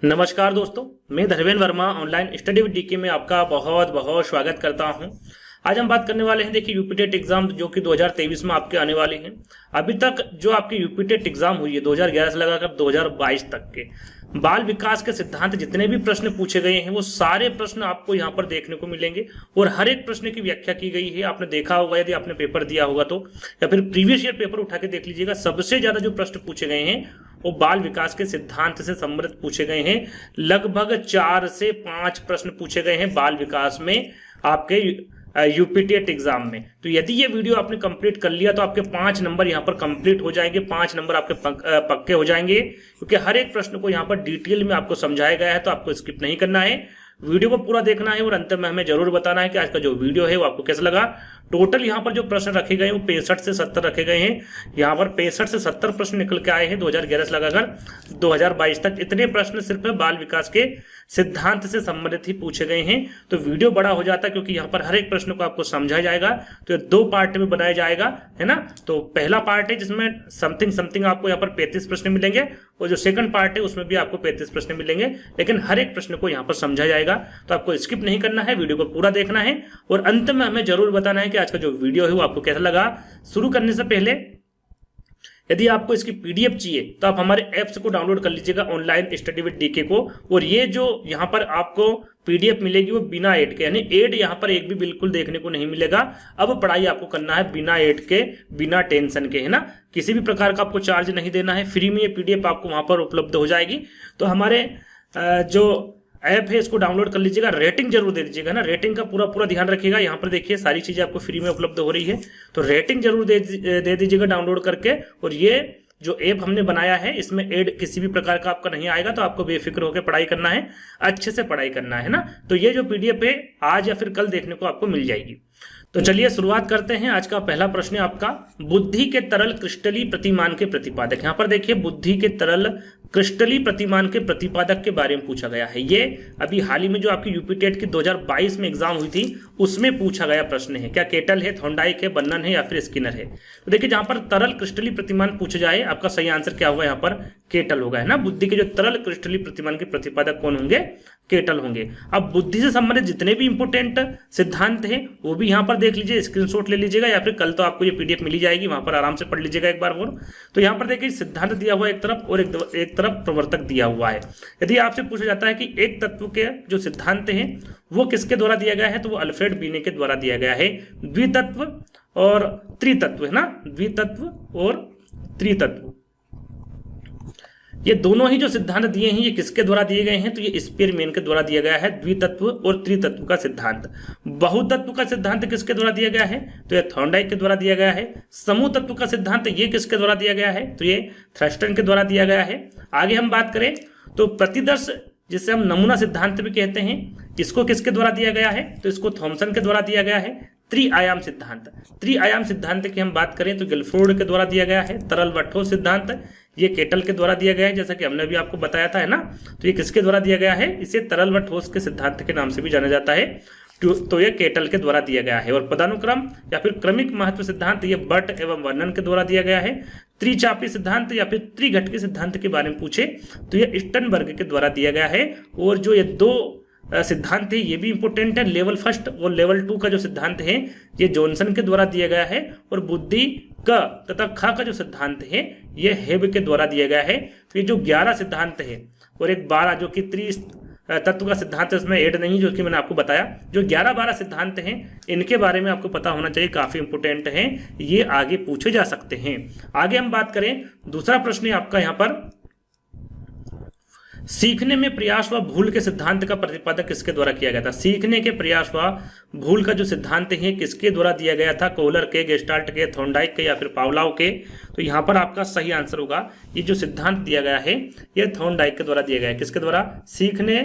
नमस्कार दोस्तों, मैं Dharmendra Verma online study with DK में आपका बहुत बहुत स्वागत करता हूं। आज हम बात करने वाले हैं देखिए यूपी टेट एग्जाम जो कि 2023 में आपके आने वाले हैं। अभी तक जो आपके यूपी टेट एग्जाम हुई है 2011 से लगाकर 2022 तक के बाल विकास के सिद्धांत जितने भी प्रश्न पूछे गए हैं वो सारे प्रश्न आपको यहाँ पर देखने को मिलेंगे और हर एक प्रश्न की व्याख्या की गई है। आपने देखा होगा, यदि आपने पेपर दिया होगा तो, या फिर प्रीवियस ईयर पेपर उठा के देख लीजिएगा, सबसे ज्यादा जो प्रश्न पूछे गए हैं वो बाल विकास के सिद्धांत से संबंधित पूछे गए हैं। लगभग 4 से 5 प्रश्न पूछे गए हैं बाल विकास में आपके यूपी टेट एग्जाम में। तो यदि ये वीडियो आपने कंप्लीट कर लिया तो आपके 5 नंबर यहाँ पर कंप्लीट हो जाएंगे, 5 नंबर आपके पक्के हो जाएंगे, क्योंकि हर एक प्रश्न को यहाँ पर डिटेल में आपको समझाया गया है। तो आपको स्किप नहीं करना है, वीडियो को पूरा देखना है और अंत में हमें जरूर बताना है कि आज का जो वीडियो है वो आपको कैसा लगा। टोटल यहाँ पर जो प्रश्न रखे गए वो 65 से 70 रखे गए हैं। यहाँ पर 65 से 70 प्रश्न निकल के आए हैं 2011 से लगाकर 2022 तक। इतने प्रश्न सिर्फ बाल विकास के सिद्धांत से संबंधित ही पूछे गए हैं। तो वीडियो बड़ा हो जाता है क्योंकि यहाँ पर हर एक प्रश्न को आपको समझाया जाएगा। तो ये 2 पार्ट में बनाया जाएगा, है ना। तो पहला पार्ट है जिसमें समथिंग आपको यहाँ पर 35 प्रश्न मिलेंगे और जो सेकंड पार्ट है उसमें भी आपको 35 प्रश्न मिलेंगे, लेकिन हर एक प्रश्न को यहाँ पर समझाया जाएगा। तो आपको स्किप नहीं करना है, वीडियो को पूरा देखना है और अंत में हमें जरूर बताना है कि आज का जो वीडियो है वो आपको कैसा लगा। शुरू करने से पहले यदि आपको इसकी पीडीएफ चाहिए तो आप हमारे ऐप्स को डाउनलोड कर लीजिएगा, ऑनलाइन स्टडी विद डीके को। और ये जो यहाँ पर आपको पीडीएफ मिलेगी वो बिना ऐड के, यानी ऐड यहाँ पर एक भी बिल्कुल देखने को नहीं मिलेगा। अब पढ़ाई आपको करना है बिना ऐड के, बिना टेंशन के, है ना। किसी भी प्रकार का आपको चार्ज नहीं देना है, फ्री में ये पीडीएफ आपको वहां पर उपलब्ध हो जाएगी। तो हमारे जो ऐप है इसको डाउनलोड कर लीजिएगा। रेटिंग जरूर दे दीजिएगा ना, रेटिंग का पूरा ध्यान रखिएगा। यहाँ पर देखिए सारी चीजें आपको फ्री में उपलब्ध हो रही है, तो रेटिंग जरूर दे दीजिएगा डाउनलोड करके। और ये जो ऐप हमने बनाया है इसमें ऐड किसी भी प्रकार का आपका नहीं आएगा। तो आपको बेफिक्र होकर पढ़ाई करना है, अच्छे से पढ़ाई करना है ना। तो ये जो पीडीएफ है आज या फिर कल देखने को आपको मिल जाएगी। तो चलिए शुरुआत करते हैं। आज का पहला प्रश्न है आपका, बुद्धि के तरल क्रिस्टली प्रतिमान के प्रतिपादक। यहाँ पर देखिए बुद्धि के तरल क्रिस्टली प्रतिमान के प्रतिपादक के बारे में पूछा गया है। ये अभी हाल ही में जो आपकी यूपी टेट की 2022 में एग्जाम हुई थी उसमें पूछा गया प्रश्न है। क्या केटल है, थॉर्नडाइक है, बर्नन है या फिर स्किनर है। तो देखिए जहां पर तरल क्रिस्टली प्रतिमान पूछे जाए, आपका सही आंसर क्या होगा, यहाँ पर केटल होगा, है ना। बुद्धि के जो तरल क्रिस्टली प्रतिमान के प्रतिपादक कौन होंगे, केटल होंगे। अब बुद्धि से संबंधित जितने भी इंपोर्टेंट सिद्धांत हैं वो भी यहाँ पर देख लीजिए, स्क्रीनशॉट ले लीजिएगा, या फिर कल तो आपको ये पीडीएफ मिली जाएगी, वहां पर आराम से पढ़ लीजिएगा एक बार और। तो यहाँ पर देखिए सिद्धांत दिया हुआ एक तरफ और एक तरफ प्रवर्तक दिया हुआ है। यदि आपसे पूछा जाता है कि एक तत्व के जो सिद्धांत हैं वो किसके द्वारा दिया गया है, तो वो अल्फ्रेड बीने के द्वारा दिया गया है। द्वितत्व और त्रितत्व, है ना, द्वितत्व और त्रितत्व, ये दोनों ही जो सिद्धांत दिए हैं ये किसके द्वारा दिए गए हैं, तो ये स्पीयरमैन के द्वारा दिया गया है। द्वितत्व और त्रितत्व का सिद्धांत। बहुतत्व का सिद्धांत किसके द्वारा दिया गया है, तो ये थॉर्नडाइक के द्वारा दिया गया है। समूह तत्व का सिद्धांत ये किसके द्वारा दिया गया है, तो ये थ्रस्टन के द्वारा दिया गया है। आगे हम बात करें तो प्रतिदर्श, जिसे हम नमूना सिद्धांत भी कहते हैं, इसको किसके द्वारा दिया गया है, तो इसको थॉमसन के द्वारा दिया गया है। त्रिआयाम सिद्धांत, त्रिआयाम सिद्धांत की हम बात करें तो गिलफोर्ड के द्वारा दिया गया है। तरल व ठोस सिद्धांत ये केटल के द्वारा दिया गया है, जैसा कि हमने भी आपको बताया था, है ना। तो ये किसके द्वारा दिया गया है, इसे तरल व ठोस के सिद्धांत के नाम से भी जाना जाता है। तो ये केटल के द्वारा दिया गया है। और पदानुक्रम या फिर क्रमिक महत्व सिद्धांत ये बट एवं वर्णन के द्वारा दिया गया है। त्रिचापी सिद्धांत या फिर त्रिघटकी सिद्धांत के बारे में पूछे तो ये स्टनबर्ग के द्वारा दिया गया है। और जो ये 2 सिद्धांत है ये भी इंपोर्टेंट है। लेवल फर्स्ट और लेवल 2 का जो सिद्धांत है ये जॉनसन के द्वारा दिया गया है। और बुद्धि क तथा ख का जो सिद्धांत है ये हेब के द्वारा दिया गया है। तो ये जो 11 सिद्धांत है और एक 12 जो कि तत्व का सिद्धांत है उसमें ऐड नहीं, जो कि मैंने आपको बताया। जो 11-12 सिद्धांत हैं इनके बारे में आपको पता होना चाहिए, काफी इंपोर्टेंट हैं, ये आगे पूछे जा सकते हैं। आगे हम बात करें, दूसरा प्रश्न है आपका यहाँ पर, सीखने में प्रयास व भूल के सिद्धांत का प्रतिपादन किसके द्वारा किया गया था। सीखने के प्रयास व भूल का जो सिद्धांत है किसके द्वारा दिया गया था, कोहलर के, गेस्टाल्ट के, थॉर्नडाइक के या फिर पावलोव के। तो यहाँ पर आपका सही आंसर होगा, ये जो सिद्धांत दिया गया है ये थॉर्नडाइक के द्वारा दिया गया है। किसके द्वारा, सीखने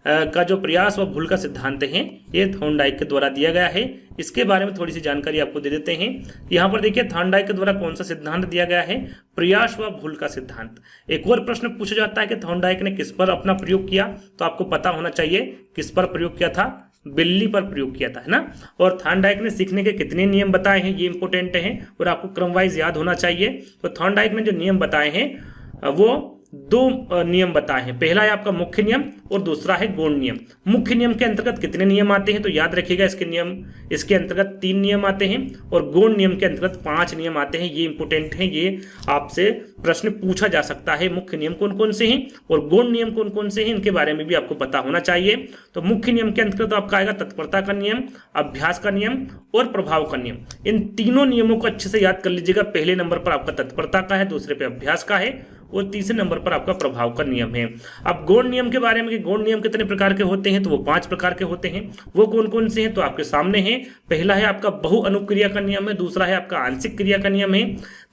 का जो प्रयास व भूल का सिद्धांत है ये थॉर्नडाइक के द्वारा दिया गया है। इसके बारे में थोड़ी सी जानकारी आपको दे देते हैं। यहाँ पर देखिए थॉर्नडाइक के द्वारा कौन सा सिद्धांत दिया गया है, प्रयास व भूल का सिद्धांत। एक और प्रश्न पूछा जाता है कि थॉर्नडाइक ने किस पर अपना प्रयोग किया, तो आपको पता होना चाहिए किस पर प्रयोग किया था, बिल्ली पर प्रयोग किया था, है ना। और थॉर्नडाइक ने सीखने के कितने नियम बताए हैं ये इंपोर्टेंट हैं और आपको क्रम वाइज याद होना चाहिए। तो थॉर्नडाइक ने जो नियम बताए हैं वो दो नियम बताए हैं। पहला है आपका मुख्य नियम और दूसरा है गौण नियम। मुख्य नियम के अंतर्गत कितने नियम आते हैं तो याद रखिएगा इसके अंतर्गत 3 नियम आते हैं और गौण नियम के अंतर्गत 5 नियम आते हैं। ये इंपोर्टेंट है, ये आपसे प्रश्न पूछा जा सकता है। मुख्य नियम कौन कौन से हैं और गौण नियम कौन कौन से हैं, इनके बारे में भी आपको पता होना चाहिए। तो मुख्य नियम के अंतर्गत आपका आएगा तत्परता का नियम, अभ्यास का नियम और प्रभाव का नियम। इन तीनों नियमों को अच्छे से याद कर लीजिएगा। पहले नंबर पर आपका तत्परता का है, दूसरे पे अभ्यास का है और तीसरे नंबर पर आपका प्रभाव का नियम है। अब गौण नियम के बारे में कि गौण नियम कितने प्रकार के होते हैं तो वो 5 प्रकार के होते हैं। वो कौन कौन से हैं तो आपके सामने हैं। पहला है आपका बहु अनुक्रिया का नियम है, दूसरा है आपका आंशिक क्रिया का नियम है,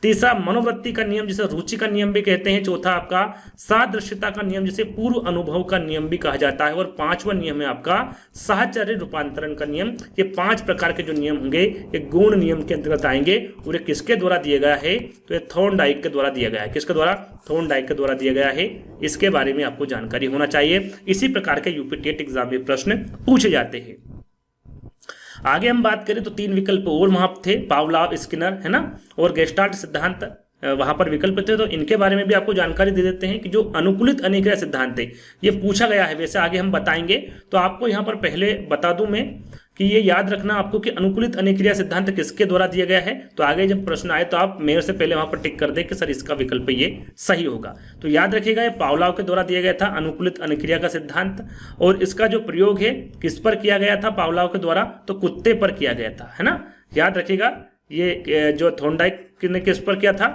तीसरा मनोवृत्ति का नियम जिसे रुचि का नियम भी कहते हैं, चौथा आपका सादृश्यता का नियम जिसे पूर्व अनुभव का नियम भी कहा जाता है और 5वां नियम है आपका साहचर्य रूपांतरण का नियम। ये 5 प्रकार के जो नियम होंगे ये गौण नियम के अंतर्गत आएंगे और ये किसके द्वारा दिया गया है तो ये थॉर्नडाइक के द्वारा दिया गया है। किसके द्वारा? थॉर्नडाइक के द्वारा दिया गया है। इसके बारे में आपको जानकारी होना चाहिए। इसी प्रकार के यूपी टेट एग्जाम में प्रश्न पूछे जाते हैं। आगे हम बात करें तो 3 विकल्प और वहां थे, पावलाव, स्किनर, है ना, और गेस्टाल्ट सिद्धांत वहां पर विकल्प थे। तो इनके बारे में भी आपको जानकारी दे देते हैं कि जो अनुकूलित अनिक्रिया सिद्धांत है ये पूछा गया है, वैसे आगे हम बताएंगे। तो आपको यहां पर पहले बता दूं मैं कि ये याद रखना आपको कि अनुकूलित अनिक्रिया सिद्धांत किसके द्वारा दिया गया है। तो आगे जब प्रश्न आए तो आप मेरे से पहले वहां पर टिक कर दे कि सर इसका विकल्प ये सही होगा। तो याद रखिएगा ये पावलाव के द्वारा दिया गया था अनुकूलित अनिक्रिया का सिद्धांत और इसका जो प्रयोग है किस पर किया गया था पावलाव के द्वारा तो कुत्ते पर किया गया था, है ना। याद रखिएगा ये जो थॉर्नडाइक ने किस पर किया था,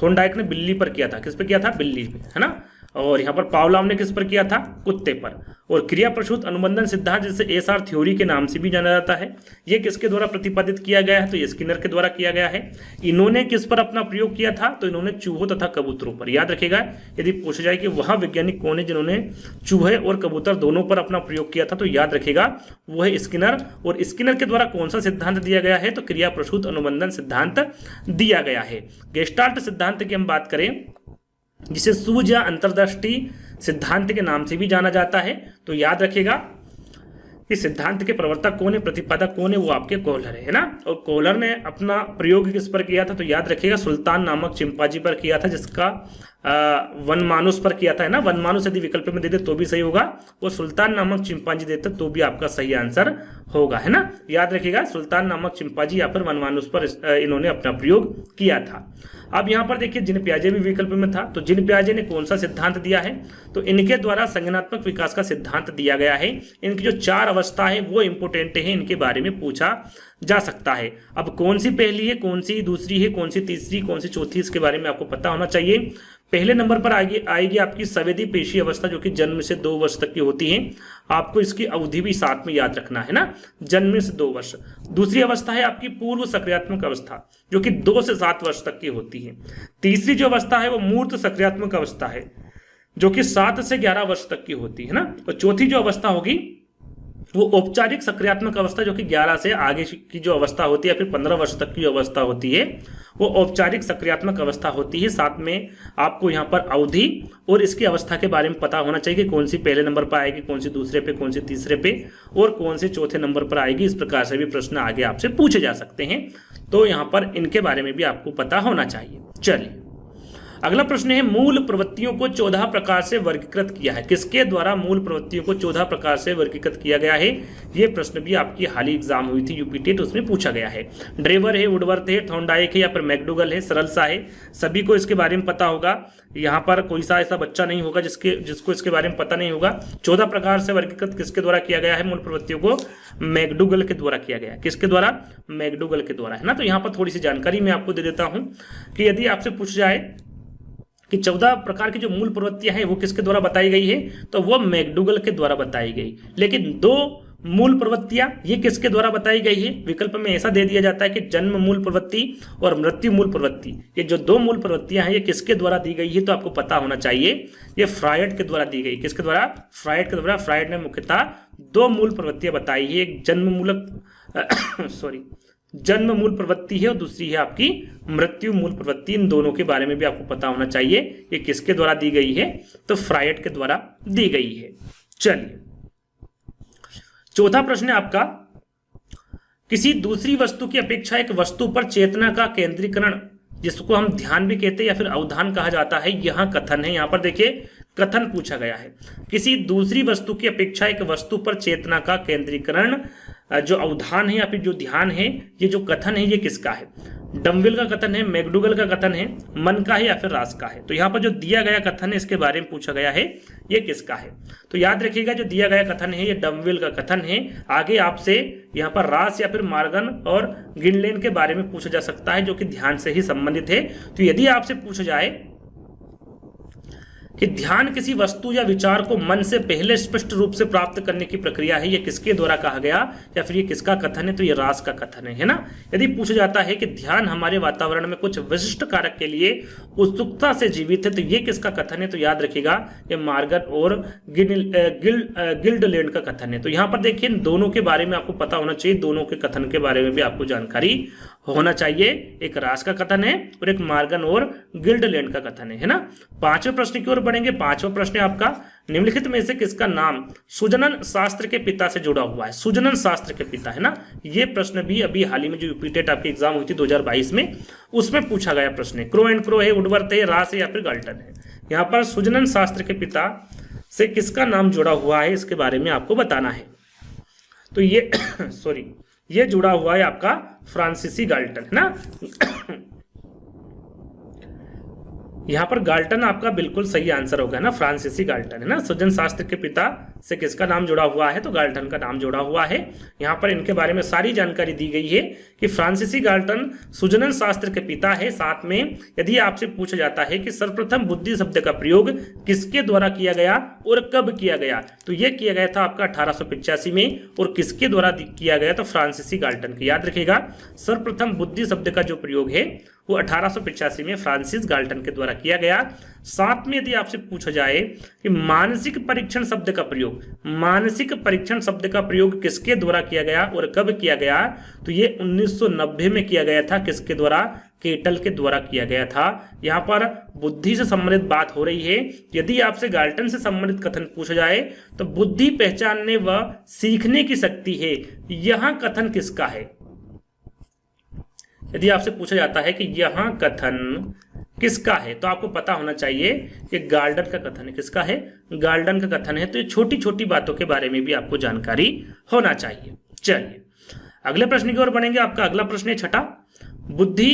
थॉर्नडाइक ने बिल्ली पर किया था। किस पर किया था? बिल्ली पे, है ना। और यहाँ पर पावलाव ने किस पर किया था? कुत्ते पर। और क्रिया प्रसूत अनुबंधन सिद्धांत जिसे एसआर थ्योरी के नाम से भी जाना जाता है, ये किसके द्वारा प्रतिपादित किया गया है तो ये स्किनर के द्वारा किया गया है। इन्होंने किस पर अपना प्रयोग किया था तो इन्होंने चूहों तथा कबूतरों पर। याद रखिएगा यदि पूछा जाए कि वह वैज्ञानिक कौन है जिन्होंने चूहे और कबूतर दोनों पर अपना प्रयोग किया था तो याद रखिएगा वो है स्किनर। और स्किनर के द्वारा कौन सा सिद्धांत दिया गया है तो क्रिया प्रसूत अनुबंधन सिद्धांत दिया गया है। गेस्टाल्ट सिद्धांत की हम बात करें जिसे सूझ या अंतर्दृष्टि सिद्धांत के नाम से भी जाना जाता है तो याद रखिएगा कि सिद्धांत के प्रवर्तक कौन है, प्रतिपादक कौन है, वो आपके कोहलर है ना। और कोहलर ने अपना प्रयोग किस पर किया था तो याद रखिएगा सुल्तान नामक चिंपांजी पर किया था जिसका वनमानुस पर किया था, है ना। वनमानुस यदि विकल्प में दे दे तो भी सही होगा और सुल्तान नामक चिंपांजी देते तो भी आपका सही आंसर होगा, है ना। याद रखिएगा सुल्तान नामक चिंपांजी या फिर वनमानुस पर इन्होंने अपना प्रयोग किया था। अब यहाँ पर देखिए जिन प्याजे भी विकल्प में था तो जिन प्याजे ने कौन सा सिद्धांत दिया है तो इनके द्वारा संज्ञानात्मक विकास का सिद्धांत दिया गया है। इनकी जो 4 अवस्था है वो इंपोर्टेंट है, इनके बारे में पूछा जा सकता है। अब कौन सी पहली है, कौन सी दूसरी है, कौन सी तीसरी, कौन सी चौथी, इसके बारे में आपको पता होना चाहिए। पहले नंबर पर आएगी आपकी संवेदी पेशी अवस्था जो कि जन्म से 2 वर्ष तक की होती है। आपको इसकी अवधि भी साथ में याद रखना है ना, जन्म से 2 वर्ष। दूसरी अवस्था है आपकी पूर्व सक्रियात्मक अवस्था जो कि 2 से 7 वर्ष तक की होती है। तीसरी जो अवस्था है वो मूर्त सक्रियात्मक अवस्था है जो कि 7 से 11 वर्ष तक की होती है ना। और चौथी जो अवस्था होगी वो औपचारिक सक्रियात्मक अवस्था जो कि 11 से आगे की जो अवस्था होती है, फिर 15 वर्ष तक की अवस्था होती है, वो औपचारिक सक्रियात्मक अवस्था होती है। साथ में आपको यहाँ पर अवधि और इसकी अवस्था के बारे में पता होना चाहिए कि कौन सी पहले नंबर पर आएगी, कौन सी दूसरे पे, कौन सी तीसरे पे और कौन से चौथे नंबर पर आएगी। इस प्रकार से भी प्रश्न आगे आपसे पूछे जा सकते हैं, तो यहाँ पर इनके बारे में भी आपको पता होना चाहिए। चलिए अगला प्रश्न है, मूल प्रवृत्तियों को 14 प्रकार से वर्गीकृत किया है। किसके द्वारा मूल प्रवृत्तियों को 14 प्रकार से वर्गीकृत किया गया है? ये प्रश्न भी आपकी हाल ही एग्जाम हुई थी यूपी टेट, उसमें पूछा गया है। ड्रेवर है, वुडवर्थ है, थॉर्नडाइक है या फिर मैकडूगल है, सरल सा है, सभी को इसके बारे में पता होगा। यहाँ पर कोई सा ऐसा बच्चा नहीं होगा जिसको इसके बारे में पता नहीं होगा। 14 प्रकार से वर्गीकृत किसके द्वारा किया गया है? मूल प्रवृत्तियों को मैकडूगल के द्वारा किया गया। किसके द्वारा? मैकडूगल के द्वारा, है ना। तो यहाँ पर थोड़ी सी जानकारी मैं आपको दे देता हूँ कि यदि आपसे पूछ जाए कि 14 प्रकार की जो मूल प्रवृत्तियां हैं वो किसके द्वारा बताई गई है तो वो मैकडूगल के द्वारा बताई गई। लेकिन 2 मूल प्रवृत्तियां ये किसके द्वारा बताई गई है? विकल्प में ऐसा दे दिया जाता है कि जन्म मूल प्रवृत्ति और मृत्यु मूल प्रवृत्ति। ये जो 2 मूल प्रवृत्तियां हैं ये किसके द्वारा दी गई है तो आपको पता होना चाहिए, ये फ्रायड के द्वारा दी गई। किसके द्वारा? फ्रायड के द्वारा। फ्रायड ने मुख्यतः 2 मूल प्रवृत्तियां बताई है, एक जन्म मूल प्रवृत्ति है और दूसरी है आपकी मृत्यु मूल प्रवृत्ति। इन दोनों के बारे में भी आपको पता होना चाहिए, ये किसके द्वारा दी गई है तो फ्रायड के द्वारा दी गई है। चलिए चौथा प्रश्न है आपका, किसी दूसरी वस्तु की अपेक्षा एक वस्तु पर चेतना का केंद्रीकरण जिसको हम ध्यान भी कहते हैं या फिर अवधान कहा जाता है, यहाँ कथन है। यहाँ पर देखिए कथन पूछा गया है, किसी दूसरी वस्तु की अपेक्षा एक वस्तु पर चेतना का केंद्रीकरण जो अवधान है या फिर जो ध्यान है, ये जो कथन है ये किसका है? डम्बिल का कथन है, मैकडूगल का कथन है, मन का है या फिर रास का है? तो यहाँ पर जो दिया गया कथन है इसके बारे में पूछा गया है, ये किसका है? तो याद रखिएगा जो दिया गया कथन है ये डम्बिल का कथन है। आगे आपसे यहाँ पर रास या फिर मार्गन और गिनलेन के बारे में पूछा जा सकता है जो कि ध्यान से ही संबंधित है। तो यदि आपसे पूछा जाए कि ध्यान किसी वस्तु या विचार को मन से पहले स्पष्ट रूप से प्राप्त करने की प्रक्रिया है, ये किसके द्वारा कहा गया या फिर ये किसका कथन है? तो ये रास का कथन है ना। यदि पूछा जाता है कि ध्यान हमारे वातावरण में कुछ विशिष्ट कारक के लिए उत्सुकता से जीवित है, तो ये किसका कथन है? तो याद रखिएगा ये मार्गन और गिल्डलैंड का कथन है। तो यहाँ पर देखिए दोनों के बारे में आपको पता होना चाहिए, दोनों के कथन के बारे में भी आपको जानकारी होना चाहिए। एक रास का कथन है और एक मार्गन और गिल्डलैंड का कथन है ना। पांचवें प्रश्न की ओर बढ़ेंगे। पांचवा प्रश्न है आपका, निम्नलिखित में से किसका नाम सुजनन शास्त्र के पिता से जुड़ा हुआ है? सुजनन शास्त्र के पिता है ना। ये प्रश्न भी अभी हाल ही में जो यूपीटेट आपकी एग्जाम हुई थी 2022 में, उसमें पूछा गया प्रश्न है। क्रो एंड क्रो है, वुडवर्थ है, रास है या फिर गाल्टन है? यहाँ पर सुजनन शास्त्र के पिता से किसका नाम जुड़ा हुआ है इसके बारे में आपको बताना है। तो ये ये जुड़ा हुआ है आपका फ्रांसीसी गाल्टन है ना। यहां पर गाल्टन आपका बिल्कुल सही आंसर होगा ना, फ्रांसीसी गाल्टन है ना। सुजन शास्त्र के पिता से किसका नाम जुड़ा हुआ है? तो गाल्टन का नाम जुड़ा हुआ है। यहां पर इनके बारे में सारी जानकारी दी गई है कि फ्रांसीसी गाल्टन सुजनन शास्त्र के पिता है। साथ में यदि आपसे पूछा जाता है कि सर्वप्रथम बुद्धि शब्द का प्रयोग किसके द्वारा किया गया और कब किया गया, तो यह किया गया था आपका 1885 में। और किसके द्वारा किया गया? तो फ्रांसीसी गाल्टन के। याद रखिएगा सर्वप्रथम बुद्धि शब्द का जो प्रयोग है वो 1885 में फ्रांसिस गाल्टन के द्वारा किया गया। साथ में यदि आपसे पूछा जाए कि मानसिक परीक्षण शब्द का प्रयोग, मानसिक परीक्षण शब्द का प्रयोग किसके द्वारा किया गया और कब किया गया, तो ये 1990 में किया गया था। किसके द्वारा? केटल के द्वारा किया गया था। यहाँ पर बुद्धि से संबंधित बात हो रही है। यदि आपसे गाल्टन से संबंधित कथन पूछा जाए तो बुद्धि पहचानने व सीखने की शक्ति है, यहां कथन किसका है? यदि आपसे पूछा जाता है कि यहां कथन किसका है, तो आपको पता होना चाहिए कि गाल्टन का कथन है। किसका है? गाल्टन का कथन है। तो ये छोटी छोटी बातों के बारे में भी आपको जानकारी होना चाहिए। चलिए अगले प्रश्न की ओर बढ़ेंगे। आपका अगला प्रश्न है छठा, बुद्धि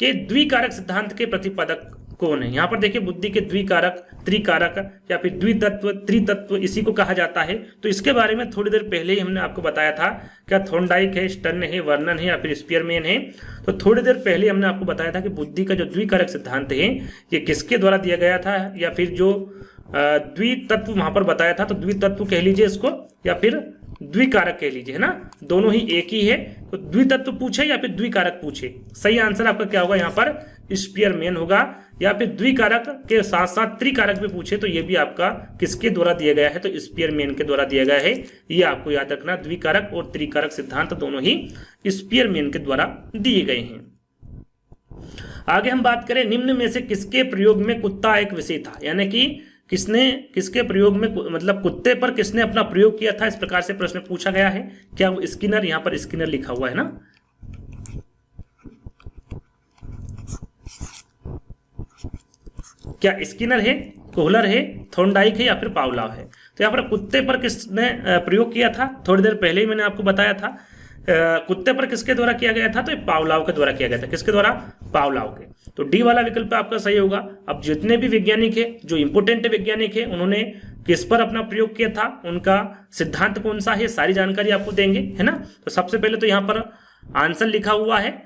के द्विकारक सिद्धांत के प्रतिपादक कौन है? यहाँ पर देखिए बुद्धि के द्विकारक, त्रिकारक या फिर द्वितत्व, त्रितत्व इसी को कहा जाता है। तो इसके बारे में थोड़ी देर पहले ही हमने आपको बताया था। क्या थॉर्नडाइक है, स्टर्न है, वर्नन है या फिर स्पीयरमैन है? तो थोड़ी देर पहले हमने आपको बताया था कि बुद्धि का जो द्विकारक सिद्धांत है ये किसके द्वारा दिया गया था, या फिर जो द्वितत्व वहां पर बताया था, तो द्वितत्व कह लीजिए इसको या फिर द्विकारक कह लीजिए, है ना। दोनों ही एक ही है। तो द्वितत्व पूछे या फिर द्विकारक पूछे, सही आंसर आपका क्या होगा? यहाँ पर स्पीयरमैन होगा। या फिर द्विकारक के साथ साथ त्रिकारक भी पूछे तो ये भी आपका किसके द्वारा दिया गया है? तो स्पीयरमैन के द्वारा दिया गया है। ये आपको याद रखना, द्विकारक और त्रिकारक सिद्धांत दोनों ही स्पीयरमैन के द्वारा दिए गए हैं। आगे हम बात करें, निम्न में से किसके प्रयोग में कुत्ता एक विषय था? यानी कि किसके प्रयोग में, मतलब कुत्ते पर किसने अपना प्रयोग किया था, इस प्रकार से प्रश्न पूछा गया है। क्या वो स्किनर? यहाँ पर स्किनर लिखा हुआ है ना। क्या स्किनर है, कोहलर है, थॉर्नडाइक है या फिर पावलाव है? तो यहाँ पर कुत्ते पर किसने प्रयोग किया था? थोड़ी देर पहले ही मैंने आपको बताया था। कुत्ते पर किसके द्वारा किया गया था? तो पावलाव के द्वारा किया गया था। किसके द्वारा? पावलाव के। तो डी वाला विकल्प आपका सही होगा। अब जितने भी वैज्ञानिक है, जो इंपोर्टेंट वैज्ञानिक है, उन्होंने किस पर अपना प्रयोग किया था, उनका सिद्धांत कौन सा है, सारी जानकारी आपको देंगे, है ना। तो सबसे पहले तो यहाँ पर आंसर लिखा हुआ है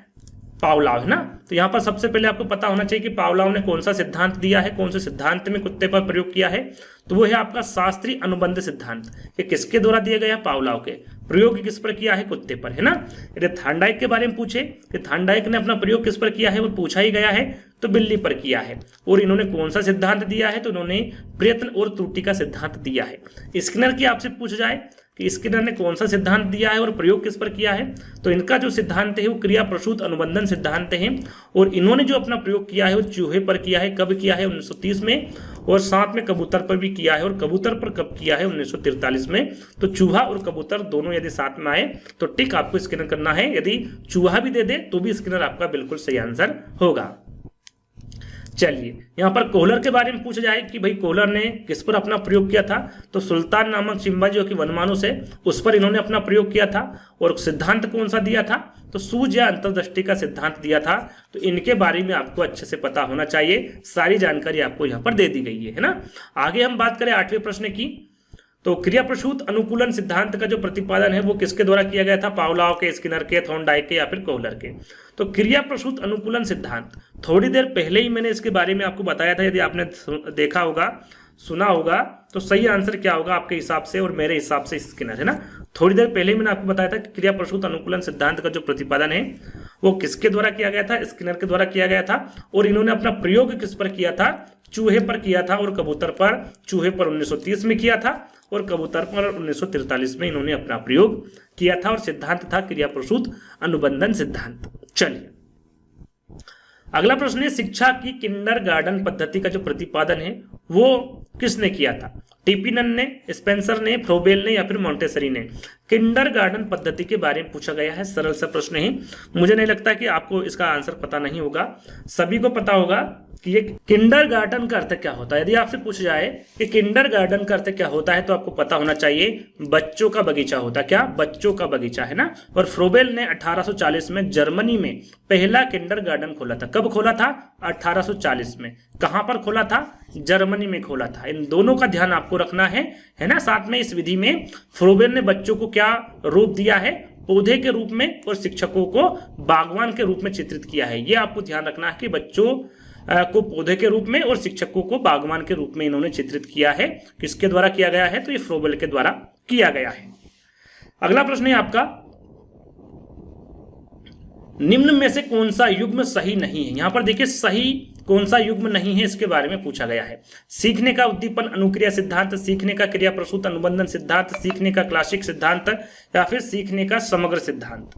पावलाव, है ना। तो यहाँ पर सबसे पहले आपको पता होना चाहिए कि पावलाव ने कौन सा सिद्धांत दिया है, कौन से सिद्धांत में कुत्ते पर प्रयोग किया है। तो वो है आपका शास्त्रीय अनुबंध सिद्धांत। ये किसके द्वारा दिया गया? पावलाव के। प्रयोग किस पर किया है? कुत्ते पर, है ना। यदि थॉर्नडाइक के बारे में पूछे कि थॉर्नडाइक ने अपना प्रयोग किस पर किया है, वो पूछा ही गया है, तो बिल्ली पर किया है। और इन्होंने कौन सा सिद्धांत दिया है? तो इन्होंने प्रयत्न और त्रुटि का सिद्धांत दिया है। स्किनर की आपसे पूछा जाए कि स्किनर ने कौन सा सिद्धांत दिया है और प्रयोग किस पर किया है, तो इनका जो सिद्धांत है वो क्रिया प्रसूत अनुबंधन सिद्धांत है। और इन्होंने जो अपना प्रयोग किया है वो चूहे पर किया है। कब किया है? 1930 में। और साथ में कबूतर पर भी किया है। और कबूतर पर कब किया है? 1943 में। तो चूहा और कबूतर दोनों यदि साथ में आए तो टिक आपको स्कैनर करना है। यदि चूहा भी दे दे तो भी स्कैनर आपका बिल्कुल सही आंसर होगा। चलिए, यहाँ पर कोहलर के बारे में पूछा जाए कि भाई कोहलर ने किस पर अपना प्रयोग किया था? तो सुल्तान नामक चिंपांजी जो कि वनमानुष है उस पर इन्होंने अपना प्रयोग किया था। और सिद्धांत कौन सा दिया था? तो सूझ या अंतर्दृष्टि का सिद्धांत दिया था। तो इनके बारे में आपको अच्छे से पता होना चाहिए। सारी जानकारी आपको यहाँ पर दे दी गई है ना। आगे हम बात करें 8वें प्रश्न की। तो क्रिया प्रसूत अनुकूलन सिद्धांत का जो प्रतिपादन है वो किसके द्वारा किया गया था? पावलोव के, स्किनर के, थॉर्नडाइक के या फिर कोहलर के। तो क्रिया प्रसूत अनुकूलन सिद्धांत थोड़ी देर पहले ही मैंने इसके बारे में आपको बताया था। यदि आपने देखा होगा, सुना होगा, तो सही आंसर क्या होगा आपके हिसाब से और मेरे हिसाब से? स्किनर है ना। थोड़ी देर पहले मैंने आपको बताया था कि क्रिया प्रसूत अनुकूलन सिद्धांत का जो प्रतिपादन है वो किसके द्वारा किया गया था? स्किनर के द्वारा किया गया था। और इन्होंने अपना प्रयोग किस पर किया था? चूहे पर किया था और कबूतर पर। चूहे पर 1930 में किया था और कबूतर पर 1943 में इन्होंने अपना प्रयोग किया था। और सिद्धांत था क्रिया प्रसूत अनुबंधन सिद्धांत। चलिए, अगला प्रश्न है शिक्षा की किंडरगार्टन पद्धति का जो प्रतिपादन है वो किसने किया था? टीपीनन ने, स्पेंसर ने, फ्रोबेल ने या फिर मॉन्टेसरी ने? किंडरगार्टन पद्धति के बारे में पूछा गया है। सरल सा प्रश्न है। मुझे नहीं लगता कि आपको इसका आंसर पता नहीं होगा। सभी को पता होगा कि ये किंडरगार्टन का अर्थ क्या होता है। यदि आपसे पूछा जाए कि किंडरगार्टन का अर्थ क्या होता है तो आपको पता होना चाहिए बच्चों का बगीचा होता है। क्या? बच्चों का बगीचा, है ना। और फ्रोबेल ने 1840 में जर्मनी में पहला किंडरगार्टन खोला था। कब खोला था? 1840 में। कहां पर खोला था? जर्मनी में खोला था। इन दोनों का ध्यान आपको रखना है ना। साथ में इस विधि में फ्रोबेल ने बच्चों को क्या रूप दिया है? पौधे के रूप में, और शिक्षकों को बागवान के रूप में चित्रित किया है। ये आपको ध्यान रखना है कि बच्चों को पौधे के रूप में और शिक्षकों को बागवान के रूप में इन्होंने चित्रित किया है। किसके द्वारा किया गया है? तो ये फ्रोबेल के द्वारा किया गया है। अगला प्रश्न है आपका, निम्न में से कौन सा युग्म सही नहीं है? यहां पर देखिए सही कौन सा युग्म नहीं है इसके बारे में पूछा गया है। सीखने का उद्दीपन अनुक्रिया सिद्धांत, सीखने का क्रिया प्रसूत अनुबंधन सिद्धांत, सीखने का क्लासिक सिद्धांत या फिर सीखने का समग्र सिद्धांत।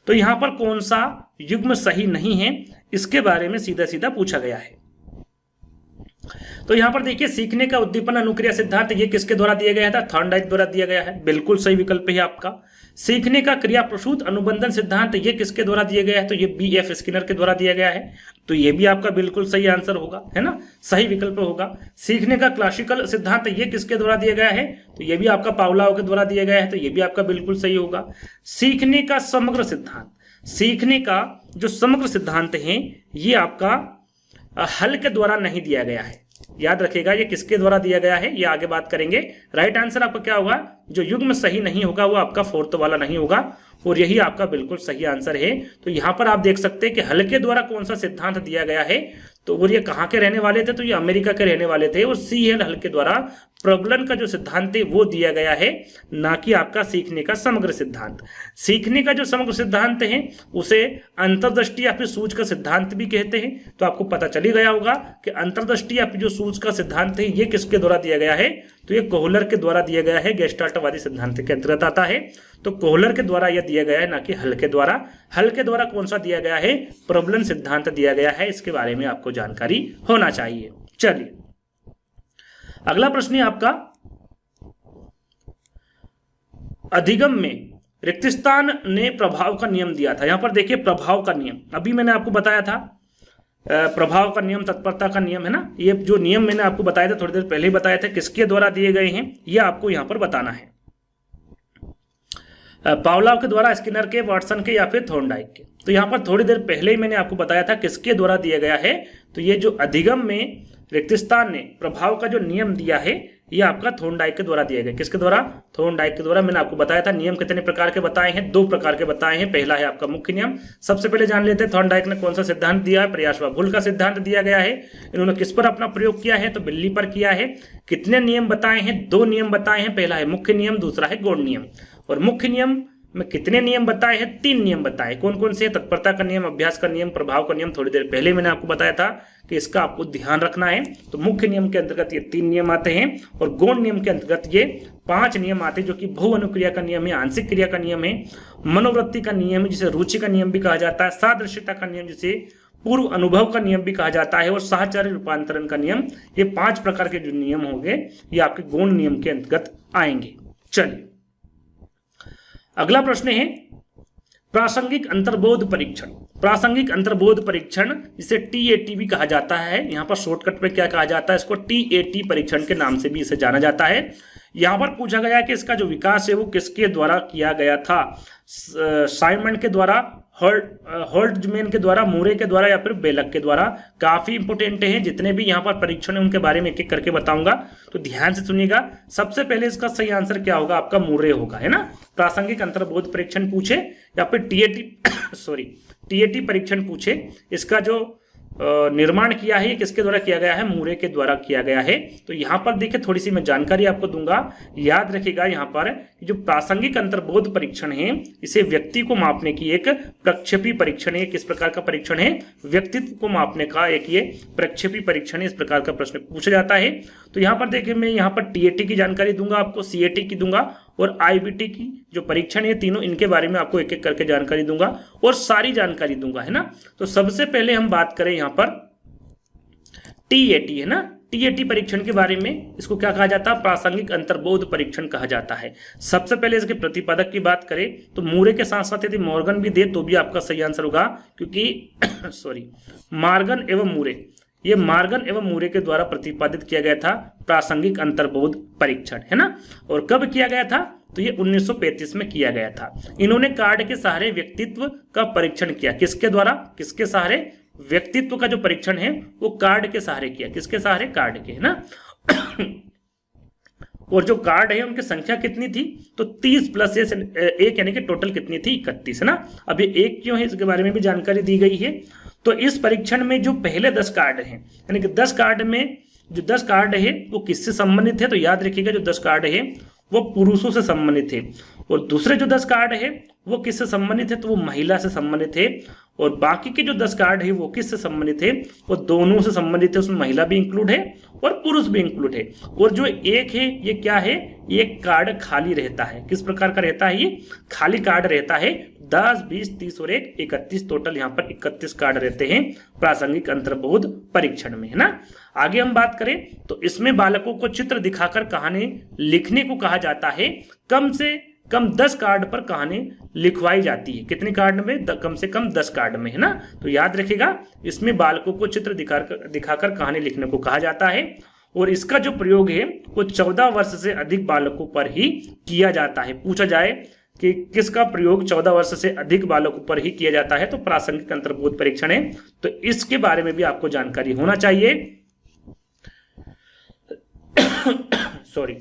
तो यहां पर कौन सा युग्म सही नहीं है इसके बारे में सीधा सीधा पूछा गया है। तो यहां पर देखिए सीखने का उद्दीपन अनुक्रिया सिद्धांत ये किसके द्वारा दिया गया था? थॉर्नडाइक द्वारा दिया गया है। बिल्कुल सही विकल्प है आपका। सीखने का क्रिया प्रसूत अनुबंधन सिद्धांत ये किसके द्वारा दिया गया है? तो ये BF स्किनर के द्वारा दिया गया है। तो ये भी आपका बिल्कुल सही आंसर होगा, है ना, सही विकल्प होगा। सीखने का क्लासिकल सिद्धांत ये किसके द्वारा दिया गया है? तो ये भी आपका पावलोव के द्वारा दिया गया है। तो ये भी आपका बिल्कुल सही होगा। सीखने का समग्र सिद्धांत, सीखने का जो समग्र सिद्धांत है ये आपका हल के द्वारा नहीं दिया गया है। याद रखिएगा ये किसके द्वारा दिया गया है, ये आगे बात करेंगे। राइट आंसर आपका क्या होगा? जो युग्म सही नहीं होगा वो आपका फोर्थ वाला नहीं होगा और यही आपका बिल्कुल सही आंसर है। तो यहां पर आप देख सकते हैं कि हल के द्वारा कौन सा सिद्धांत दिया गया है। तो और ये कहां के रहने वाले थे? तो ये अमेरिका के रहने वाले थे। और CL हल के द्वारा प्रबलन का जो सिद्धांत है वो दिया गया है, ना कि आपका सीखने का समग्र सिद्धांत। सीखने का जो समग्र सिद्धांत है उसे अंतर्दृष्टि या फिर सूझ का सिद्धांत भी कहते हैं। तो आपको पता चल ही गया होगा कि अंतर्दृष्टि या फिर जो सूझ का सिद्धांत है ये किसके द्वारा दिया गया है? तो ये कोहलर के द्वारा दिया गया है, गेस्टाल्टवादी सिद्धांत के अंतर्गत आता है। तो कोहलर के द्वारा यह दिया गया है, ना कि हल के द्वारा। हल के द्वारा कौन सा दिया गया है? प्रबलन सिद्धांत दिया गया है। इसके बारे में आपको जानकारी होना चाहिए। चलिए अगला प्रश्न है आपका, अधिगम में रिक्तस्थान ने प्रभाव का नियम दिया था। यहां पर देखिए प्रभाव का नियम, अभी मैंने आपको बताया था प्रभाव का नियम, तत्परता का नियम, है ना। ये जो नियम मैंने आपको बताया था थोड़ी देर पहले ही बताया था, किसके द्वारा दिए गए हैं ये आपको यहां पर बताना है। पावलोव के द्वारा, स्किनर के, वाटसन के या फिर थॉर्नडाइक के। तो यहां पर थोड़ी देर पहले ही मैंने आपको बताया था किसके द्वारा दिया गया है। तो ये जो अधिगम में रिक्तस्थान ने प्रभाव का जो नियम दिया है ये आपका थॉर्नडाइक के द्वारा दिया गया। किसके द्वारा? थॉर्नडाइक के द्वारा। मैंने आपको बताया था नियम कितने प्रकार के बताए हैं, 2 प्रकार के बताए हैं। पहला है आपका मुख्य नियम। सबसे पहले जान लेते हैं थॉर्नडाइक ने कौन सा सिद्धांत दिया है। प्रयास व भूल का सिद्धांत दिया गया है। इन्होंने किस पर अपना प्रयोग किया है? तो बिल्ली पर किया है। कितने नियम बताए हैं? 2 नियम बताए हैं। पहला है मुख्य नियम, दूसरा है गौण नियम। और मुख्य नियम में कितने नियम बताए हैं? 3 नियम बताए। कौन कौन से? तत्परता का नियम, अभ्यास का नियम, प्रभाव का नियम। थोड़ी देर पहले मैंने आपको बताया था कि इसका आपको ध्यान रखना है। तो मुख्य नियम के अंतर्गत ये 3 नियम आते हैं और गौण नियम के अंतर्गत ये 5 नियम आते हैं, जो कि बहु अनुक्रिया का नियम है, आंशिक क्रिया का नियम है, मनोवृत्ति का नियम है जिसे रुचि का नियम भी कहा जाता है, सादृश्यता का नियम जिसे पूर्व अनुभव का नियम भी कहा जाता है, और साहचर्य रूपांतरण का नियम। ये 5 प्रकार के जो नियम होंगे ये आपके गौण नियम के अंतर्गत आएंगे। चलिए अगला प्रश्न है प्रासंगिक अंतर्बोध परीक्षण। प्रासंगिक अंतर्बोध परीक्षण जिसे TAT भी कहा जाता है, यहाँ पर शॉर्टकट में क्या कहा जाता है, इसको TAT परीक्षण के नाम से भी इसे जाना जाता है। यहाँ पर पूछा गया है कि इसका जो विकास है वो किसके द्वारा किया गया था, साइमंड के द्वारा, होल्ट्जमैन के द्वारा, मूरे के द्वारा, या फिर बेलक के द्वारा। काफी इंपोर्टेंट है, जितने भी यहाँ पर परीक्षण है उनके बारे में एक एक करके बताऊंगा, तो ध्यान से सुनिएगा। सबसे पहले इसका सही आंसर क्या होगा, आपका मूरे होगा, है ना। प्रासंगिक अंतर्बोध परीक्षण पूछे या फिर TAT परीक्षण पूछे, इसका जो निर्माण किया है ये किसके द्वारा किया गया है, मूरे के द्वारा किया गया है। तो यहाँ पर देखिए थोड़ी सी मैं जानकारी आपको दूंगा, याद रखिएगा यहाँ पर जो प्रासंगिक अंतर्बोध परीक्षण है इसे व्यक्ति को मापने की एक प्रक्षेपी परीक्षण है। किस प्रकार का परीक्षण है, व्यक्तित्व को मापने का एक ये प्रक्षेपी परीक्षण है। इस प्रकार का प्रश्न पूछा जाता है। तो यहाँ पर देखिए मैं यहाँ पर TAT की जानकारी दूंगा आपको, CAT की दूंगा और IBT की जो परीक्षण है तीनों, इनके बारे में आपको एक एक करके जानकारी दूंगा और सारी जानकारी दूंगा, है ना। तो सबसे पहले हम बात करें यहाँ पर TAT, है ना। TAT परीक्षण के बारे में, इसको क्या कहा जाता है, प्रासंगिक अंतर्बोध परीक्षण कहा जाता है। सबसे पहले इसके प्रतिपादक की बात करें तो मूरे के साथ साथ यदि मॉर्गन भी दे तो भी आपका सही आंसर होगा, क्योंकि मार्गन एवं मूरे, ये मार्गन एवं मूरे के द्वारा प्रतिपादित किया गया था प्रासंगिक अंतर्बोध परीक्षण, है ना। और कब किया गया था, तो ये 1935 में किया गया था। इन्होंने कार्ड के सहारे व्यक्तित्व का परीक्षण किया। किसके द्वारा, किसके सहारे, व्यक्तित्व का जो परीक्षण है वो कार्ड के सहारे किया। किसके सहारे, कार्ड के, है ना। और जो कार्ड है उनकी संख्या कितनी थी, तो 30 प्लस 1 यानी कि टोटल कितनी थी, 31, है ना। अब ये 1 क्यों है इसके बारे में भी जानकारी दी गई है। तो इस परीक्षण में जो पहले 10 कार्ड हैं, यानी कि 10 कार्ड में जो 10 कार्ड है वो किससे संबंधित है, तो याद रखिएगा जो 10 कार्ड है वो पुरुषों से संबंधित है, और दूसरे जो 10 कार्ड है वो किससे संबंधित है, तो वो महिला से संबंधित है। और बाकी के जो 10 कार्ड है वो किससे संबंधित है, वो दोनों से संबंधित है, उसमें महिला भी इंक्लूड है और पुरुष भी इंक्लूड है। और जो एक है ये क्या है, ये कार्ड खाली रहता है। किस प्रकार का रहता है, ये खाली कार्ड रहता है। 10, 20, 30 और 1 31, टोटल यहाँ पर 31 कार्ड रहते हैं प्रासंगिक अंतर्बोध परीक्षण में, है ना। आगे हम बात करें तो इसमें बालकों को चित्र दिखाकर कहानी लिखने को कहा जाता है। कम से कम 10 कार्ड पर कहानी लिखवाई जाती है। कितने कार्ड में, कम से कम 10 कार्ड में, है ना। तो याद रखिएगा इसमें बालकों को चित्र दिखाकर कहानी लिखने को कहा जाता है। और इसका जो प्रयोग है वो 14 वर्ष से अधिक बालकों पर ही किया जाता है। पूछा जाए कि किसका प्रयोग 14 वर्ष से अधिक बालकों पर ही किया जाता है, तो प्रासंगिक अंतर्बोध परीक्षण है। तो इसके बारे में भी आपको जानकारी होना चाहिए। सॉरी,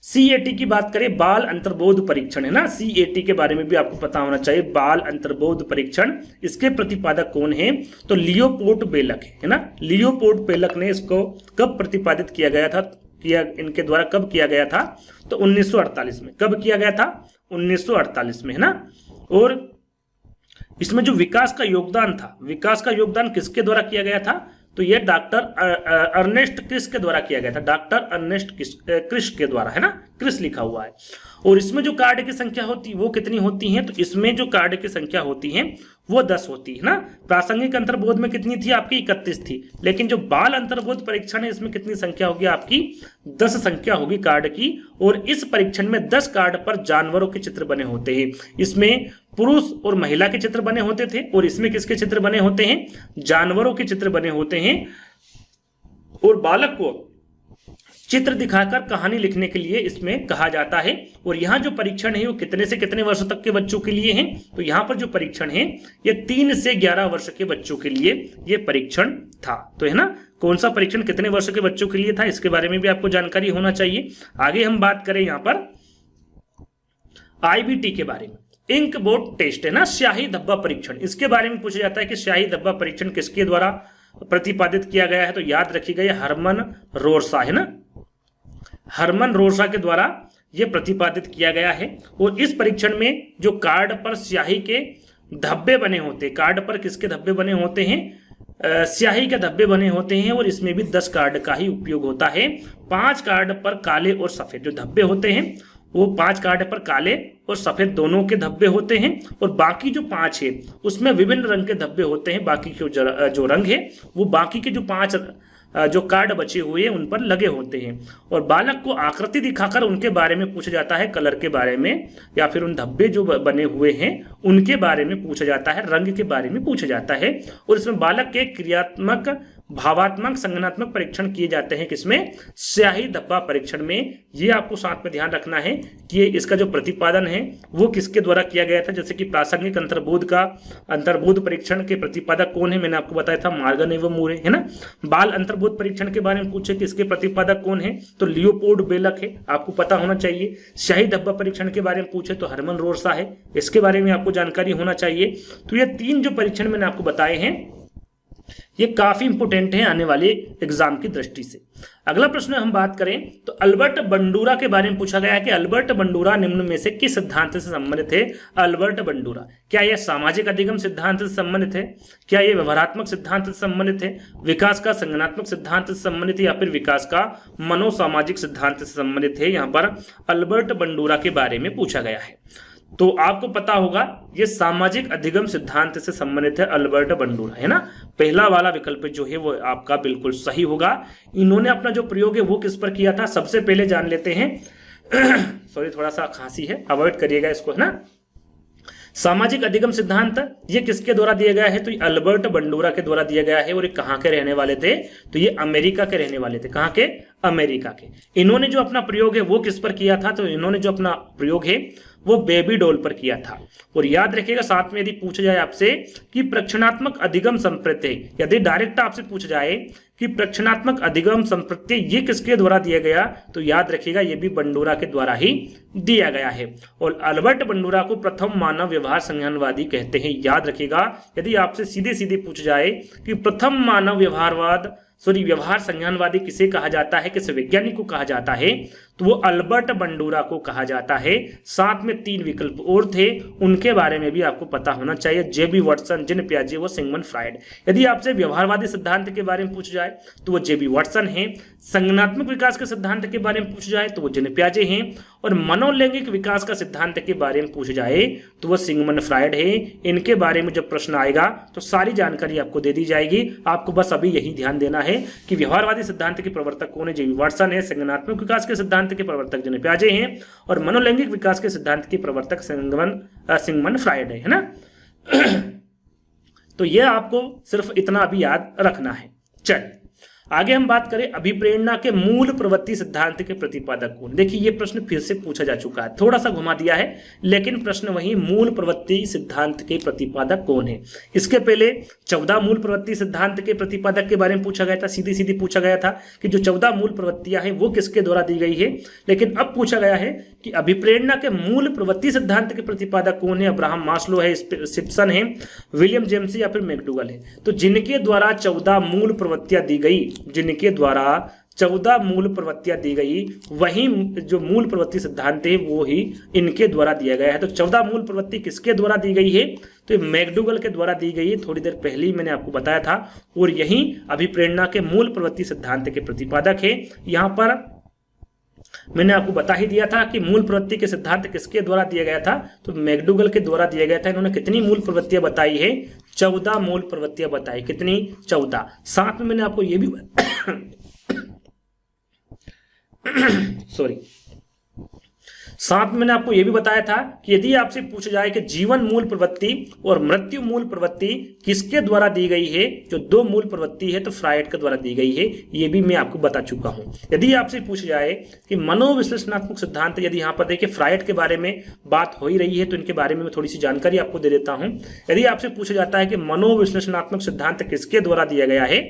CAT की बात करें, बाल अंतर्बोध परीक्षण, है ना। CAT के बारे में भी आपको पता होना चाहिए, बाल अंतर्बोध परीक्षण। इसके प्रतिपादक कौन है, तो लियोपोल्ड बेलक है ना। लियोपोल्ड बेलक ने इसको कब प्रतिपादित किया गया था, इनके द्वारा कब किया गया था, तो 1948 में। कब किया गया था, 1948 में, है ना। और इसमें जो विकास का योगदान था, विकास का योगदान किसके द्वारा किया गया था, तो यह डॉक्टर अर्नेस्ट क्रिस के द्वारा किया गया था। डॉक्टर अर्नेस्ट क्रिस के द्वारा, है ना, क्रिस लिखा हुआ है। और इसमें जो कार्ड की संख्या होती है वो कितनी होती है, तो इसमें जो कार्ड की संख्या होती है वो 10 होती है ना। प्रासंगिक अंतर्बोध में कितनी थी, आपकी 31 थी। लेकिन जो बाल अंतर्बोध परीक्षण है इसमें कितनी संख्या होगी, आपकी 10 संख्या होगी कार्ड की। और इस परीक्षण में 10 कार्ड पर जानवरों के चित्र बने होते हैं। इसमें पुरुष और महिला के चित्र बने होते थे, और इसमें किसके चित्र बने होते हैं, जानवरों के चित्र बने होते हैं। और बालक को चित्र दिखाकर कहानी लिखने के लिए इसमें कहा जाता है। और यहाँ जो परीक्षण है वो कितने से कितने वर्ष तक के बच्चों के लिए है, तो यहाँ पर जो परीक्षण है ये 3 से 11 वर्ष के बच्चों के लिए ये परीक्षण था। तो है ना, कौन सा परीक्षण कितने वर्ष के बच्चों के लिए था, इसके बारे में भी आपको जानकारी होना चाहिए। आगे हम बात करें यहाँ पर IBT के बारे में, इंक बोर्ड टेस्ट, है ना, स्याही धब्बा परीक्षण। इसके बारे में पूछा जाता है कि स्याही धब्बा परीक्षण किसके द्वारा प्रतिपादित किया गया है, तो याद रखिएगा ये हरमन रोरसा, है ना, हरमन रोरसा के द्वारा यह प्रतिपादित किया गया है। और इस परीक्षण में जो कार्ड पर स्याही के धब्बे बने होते हैं, कार्ड पर किसके धब्बे बने होते हैं, स्याही के धब्बे बने होते हैं। और इसमें भी 10 कार्ड का ही उपयोग होता है। 5 कार्ड पर काले और सफेद जो धब्बे होते हैं वो 5 कार्ड पर काले और सफेद दोनों के धब्बे होते हैं, और बाकी जो 5 है उसमें विभिन्न रंग के धब्बे होते हैं। बाकी के जो रंग है वो बाकी के जो 5 जो कार्ड बचे हुए हैं उन पर लगे होते हैं। और बालक को आकृति दिखाकर उनके बारे में पूछा जाता है, कलर के बारे में, या फिर उन धब्बे जो बने हुए हैं उनके बारे में पूछा जाता है, रंग के बारे में पूछा जाता है। और इसमें बालक के क्रियात्मक, भावात्मक, संज्ञानात्मक परीक्षण किए जाते हैं। किसमें? स्याही धब्बा परीक्षण में। ये आपको साथ में ध्यान रखना है कि इसका जो प्रतिपादन है वो किसके द्वारा किया गया था। जैसे कि प्रासंगिक अंतर्बोध परीक्षण के प्रतिपादक कौन है, मैंने आपको बताया था मॉर्गन एवं मूरे, है ना। बाल अंतर्बोध परीक्षण के बारे में पूछे कि इसके प्रतिपादक कौन है, तो लियोपोल्ड बेलक है, आपको पता होना चाहिए। स्याही धब्बा परीक्षण के बारे में पूछे तो हरमन रोरसा है, इसके बारे में आपको जानकारी होना चाहिए। तो ये 3 जो परीक्षण मैंने आपको बताए हैं ये काफी इंपोर्टेंट है आने वाले एग्जाम की दृष्टि से। अगला प्रश्न हम बात करें तो अल्बर्ट बंडूरा के बारे में पूछा गया है कि अल्बर्ट बंडूरा निम्न में से किस सिद्धांत से संबंधित है। अल्बर्ट बंडूरा, क्या यह सामाजिक अधिगम सिद्धांत से संबंधित है, क्या यह व्यवहारात्मक सिद्धांत से संबंधित है, विकास का संज्ञानात्मक सिद्धांत से संबंधित है, या फिर विकास का मनोसामाजिक सिद्धांत से संबंधित है। यहाँ पर अल्बर्ट बंडूरा के बारे में पूछा गया है। तो आपको पता होगा ये सामाजिक अधिगम सिद्धांत से संबंधित है, अल्बर्ट बंडूरा, है ना। पहला वाला विकल्प जो है वो आपका बिल्कुल सही होगा। इन्होंने अपना जो प्रयोग है वो किस पर किया था, सबसे पहले जान लेते हैं। सॉरी, थोड़ा सा खांसी है, अवॉइड करिएगा इसको, है ना। सामाजिक अधिगम सिद्धांत ये किसके द्वारा दिया गया है, तो ये अल्बर्ट बंडूरा के द्वारा दिया गया है। और ये कहाँ के रहने वाले थे, तो ये अमेरिका के रहने वाले थे। कहाँ के? अमेरिका के। इन्होंने जो अपना प्रयोग है वो किस पर किया था, तो इन्होंने जो अपना प्रयोग है वो बेबी डॉल पर किया था। और याद रखिएगा साथ में यदि पूछा जाए आपसे कि प्रक्षणात्मक अधिगम संप्रत्यय, यदि डायरेक्ट आपसे पूछा जाए कि प्रक्षणात्मक अधिगम संप्रत्यय ये किसके द्वारा दिया गया, तो याद रखिएगा ये भी बंडूरा के द्वारा ही दिया गया है। और अल्बर्ट बंडूरा को प्रथम मानव व्यवहार संज्ञानवादी कहते हैं। याद रखिएगा यदि आपसे सीधे सीधे पूछा जाए कि प्रथम मानव व्यवहार संज्ञानवादी किसे कहा जाता है, किस वैज्ञानिक को कहा जाता है, तो वो अल्बर्ट बंडूरा को कहा जाता है। साथ में 3 विकल्प और थे, उनके बारे में भी आपको पता होना चाहिए। जेबी वाटसन, जीन पियाजे व सिगमंड फ्राइड। यदि आपसे व्यवहारवादी सिद्धांत के बारे में पूछा जाए तो वो जेबी वाटसन है। संज्ञानात्मक विकास के सिद्धांत के बारे में पूछा जाए तो वो जीन पियाजे हैं। और मनोलैंगिक विकास का सिद्धांत के बारे में पूछा जाए तो वो सिगमंड फ्राइड है। इनके बारे में जब प्रश्न आएगा तो सारी जानकारी आपको दे दी जाएगी। आपको बस अभी यही ध्यान देना है कि व्यवहारवादी सिद्धांत के प्रवर्तक कौन है, जेबी वाटसन है। संज्ञानात्मक विकास के सिद्धांत के प्रवर्तक जीन पियाजे हैं। और मनोलैंगिक विकास के सिद्धांत के प्रवर्तक सिगमंड फ्राइड है ना। तो यह आपको सिर्फ इतना अभी याद रखना है। चल आगे हम बात करें अभिप्रेरणा के मूल प्रवृत्ति सिद्धांत के प्रतिपादक कौन। देखिए ये प्रश्न फिर से पूछा जा चुका है, थोड़ा सा घुमा दिया है, लेकिन प्रश्न वही मूल प्रवृत्ति सिद्धांत के प्रतिपादक कौन है। इसके पहले 14 मूल प्रवृत्ति सिद्धांत के प्रतिपादक के बारे में पूछा गया था। सीधी सीधी पूछा गया था कि जो 14 मूल प्रवृत्तियां हैं वो किसके द्वारा दी गई है। लेकिन अब पूछा गया है कि अभिप्रेरणा के मूल प्रवृत्ति सिद्धांत के प्रतिपादक कौन है। अब्राहम मास्लो है, सिप्सन है, विलियम जेम्स या फिर मैकडूगल है। तो जिनके द्वारा 14 मूल प्रवृत्तियां दी गई, जिनके द्वारा 14 मूल प्रवृत्तियां दी गई, वही जो मूल प्रवृत्ति सिद्धांत है वो ही इनके द्वारा दिया गया है। तो 14 मूल प्रवृत्ति किसके द्वारा दी गई है, तो मैकडूगल के द्वारा दी गई है। थोड़ी देर पहले ही मैंने आपको बताया था। और यही अभिप्रेरणा के मूल प्रवृत्ति सिद्धांत के प्रतिपादक है। यहां पर मैंने आपको बता ही दिया था कि मूल प्रवृत्ति के सिद्धांत किसके द्वारा दिया गया था, तो मैकडूगल के द्वारा दिया गया था। इन्होंने कितनी मूल प्रवृत्तियां बताई है, 14 मूल प्रवृत्तियां बताई। कितनी? 14। साथ में मैंने आपको यह भी साथ में मैंने आपको यह भी बताया था कि यदि आपसे पूछा जाए कि जीवन मूल प्रवृत्ति और मृत्यु मूल प्रवृत्ति किसके द्वारा दी गई है, जो 2 मूल प्रवृत्ति है तो फ्रायड के द्वारा दी गई है। यह भी मैं आपको बता चुका हूं। यदि आपसे पूछा जाए कि मनोविश्लेषणात्मक सिद्धांत, यदि यहां पर देखिए फ्रायड के बारे में बात हो ही रही है तो इनके बारे में मैं थोड़ी सी जानकारी आपको दे देता हूं। यदि आपसे पूछा जाता है कि मनोविश्लेषणात्मक सिद्धांत किसके द्वारा दिया गया है,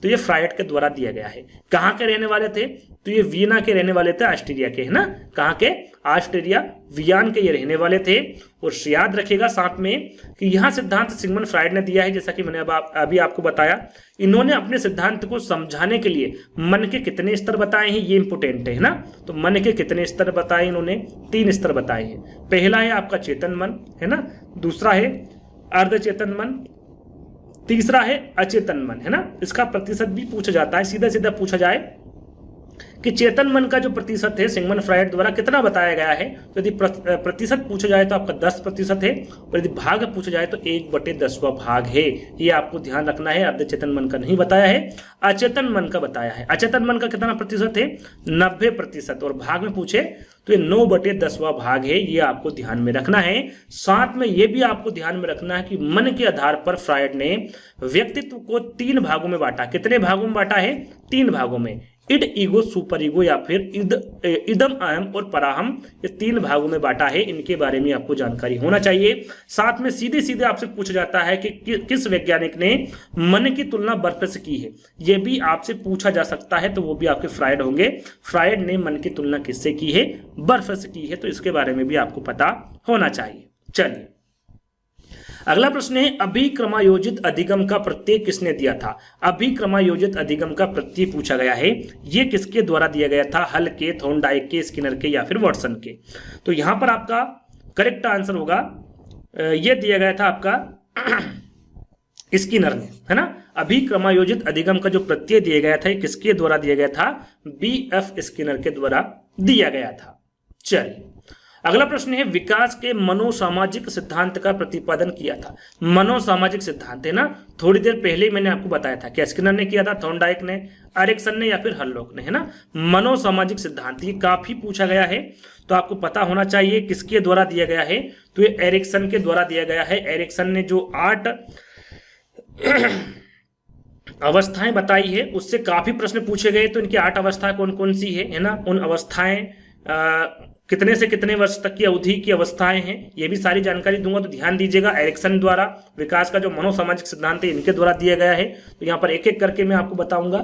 तो ये फ्रायड के द्वारा दिया गया है। कहां के रहने वाले थे, तो ये वियना के रहने वाले थे, ऑस्ट्रिया के, है ना। कहां के? ऑस्ट्रिया, वियना के ये रहने वाले थे। और याद रखिएगा साथ में कि यहां सिद्धांत सिगमंड फ्रायड ने दिया है, जैसा कि मैंने अभी आपको बताया। इन्होंने अपने सिद्धांत को समझाने के लिए मन के कितने स्तर बताए हैं, ये इंपोर्टेंट है ना। तो मन के कितने स्तर बताए, इन्होंने 3 स्तर बताए हैं। पहला है आपका चेतन मन, है ना। दूसरा है अर्धचेतन मन, तीसरा है अचेतन मन, है ना। इसका प्रतिशत भी पूछा जाता है। सीधा सीधा पूछा जाए कि चेतन मन का जो प्रतिशत है सिगमंड फ्रायड द्वारा कितना बताया गया है। तो यदि प्रतिशत पूछा जाए तो आपका 10% है, और यदि भाग पूछा जाए तो 1/10वां भाग है। ये आपको ध्यान रखना है। अर्ध चेतन मन का नहीं बताया है, अचेतन मन का बताया है। अचेतन मन का कितना प्रतिशत है? 90%। और भाग में पूछे तो ये 9/10वां भाग है। ये आपको ध्यान में रखना है। साथ में ये भी आपको ध्यान में रखना है कि मन के आधार पर फ्रायड ने व्यक्तित्व को 3 भागों में बांटा। कितने भागों में बांटा है? 3 भागों में। इड, ईगो, सुपर ईगो या फिर इदम, अहम और पराहम, ये 3 भागों में बांटा है। इनके बारे में आपको जानकारी होना चाहिए। साथ में सीधे सीधे आपसे पूछा जाता है कि किस वैज्ञानिक ने मन की तुलना बर्फ से की है। यह भी आपसे पूछा जा सकता है, तो वो भी आपके फ्रायड होंगे। फ्रायड ने मन की तुलना किससे की है? बर्फ से की है। तो इसके बारे में भी आपको पता होना चाहिए। चलिए अगला प्रश्न है, अभिक्रमायोजित अधिगम का प्रत्यय किसने दिया था? अभिक्रमायोजित अधिगम का प्रत्यय पूछा गया है। यह किसके द्वारा दिया गया था? हल के, थॉर्नडाइक के, स्किनर के या फिर वॉटसन के? तो यहां पर आपका करेक्ट आंसर होगा, यह दिया गया था आपका स्किनर ने, है ना। अभिक्रमायोजित अधिगम का जो प्रत्यय दिया गया था, किसके द्वारा दिया गया था? BF स्किनर के द्वारा दिया गया था। चलिए अगला प्रश्न है, विकास के मनोसामाजिक सिद्धांत का प्रतिपादन किया था। मनोसामाजिक सिद्धांत है ना, थोड़ी देर पहले मैंने आपको बताया था कि स्किनर ने किया था, थॉर्नडाइक ने, एरिक्सन ने या फिर हर्लॉक ने, है ना। मनोसामाजिक सिद्धांत ये काफी पूछा गया है, तो आपको पता होना चाहिए किसके द्वारा दिया गया है। तो ये एरिक्सन के द्वारा दिया गया है। एरिक्सन ने जो 8 अवस्थाएं बताई है उससे काफी प्रश्न पूछे गए। तो इनकी 8 अवस्थाएं कौन कौन सी है ना, उन अवस्थाएं कितने से कितने वर्ष तक की अवधि की अवस्थाएं हैं, ये भी सारी जानकारी दूंगा। तो ध्यान दीजिएगा, एरिक्सन द्वारा विकास का जो मनोसामाजिक सिद्धांत है इनके द्वारा दिया गया है। तो यहाँ पर एक एक करके मैं आपको बताऊंगा।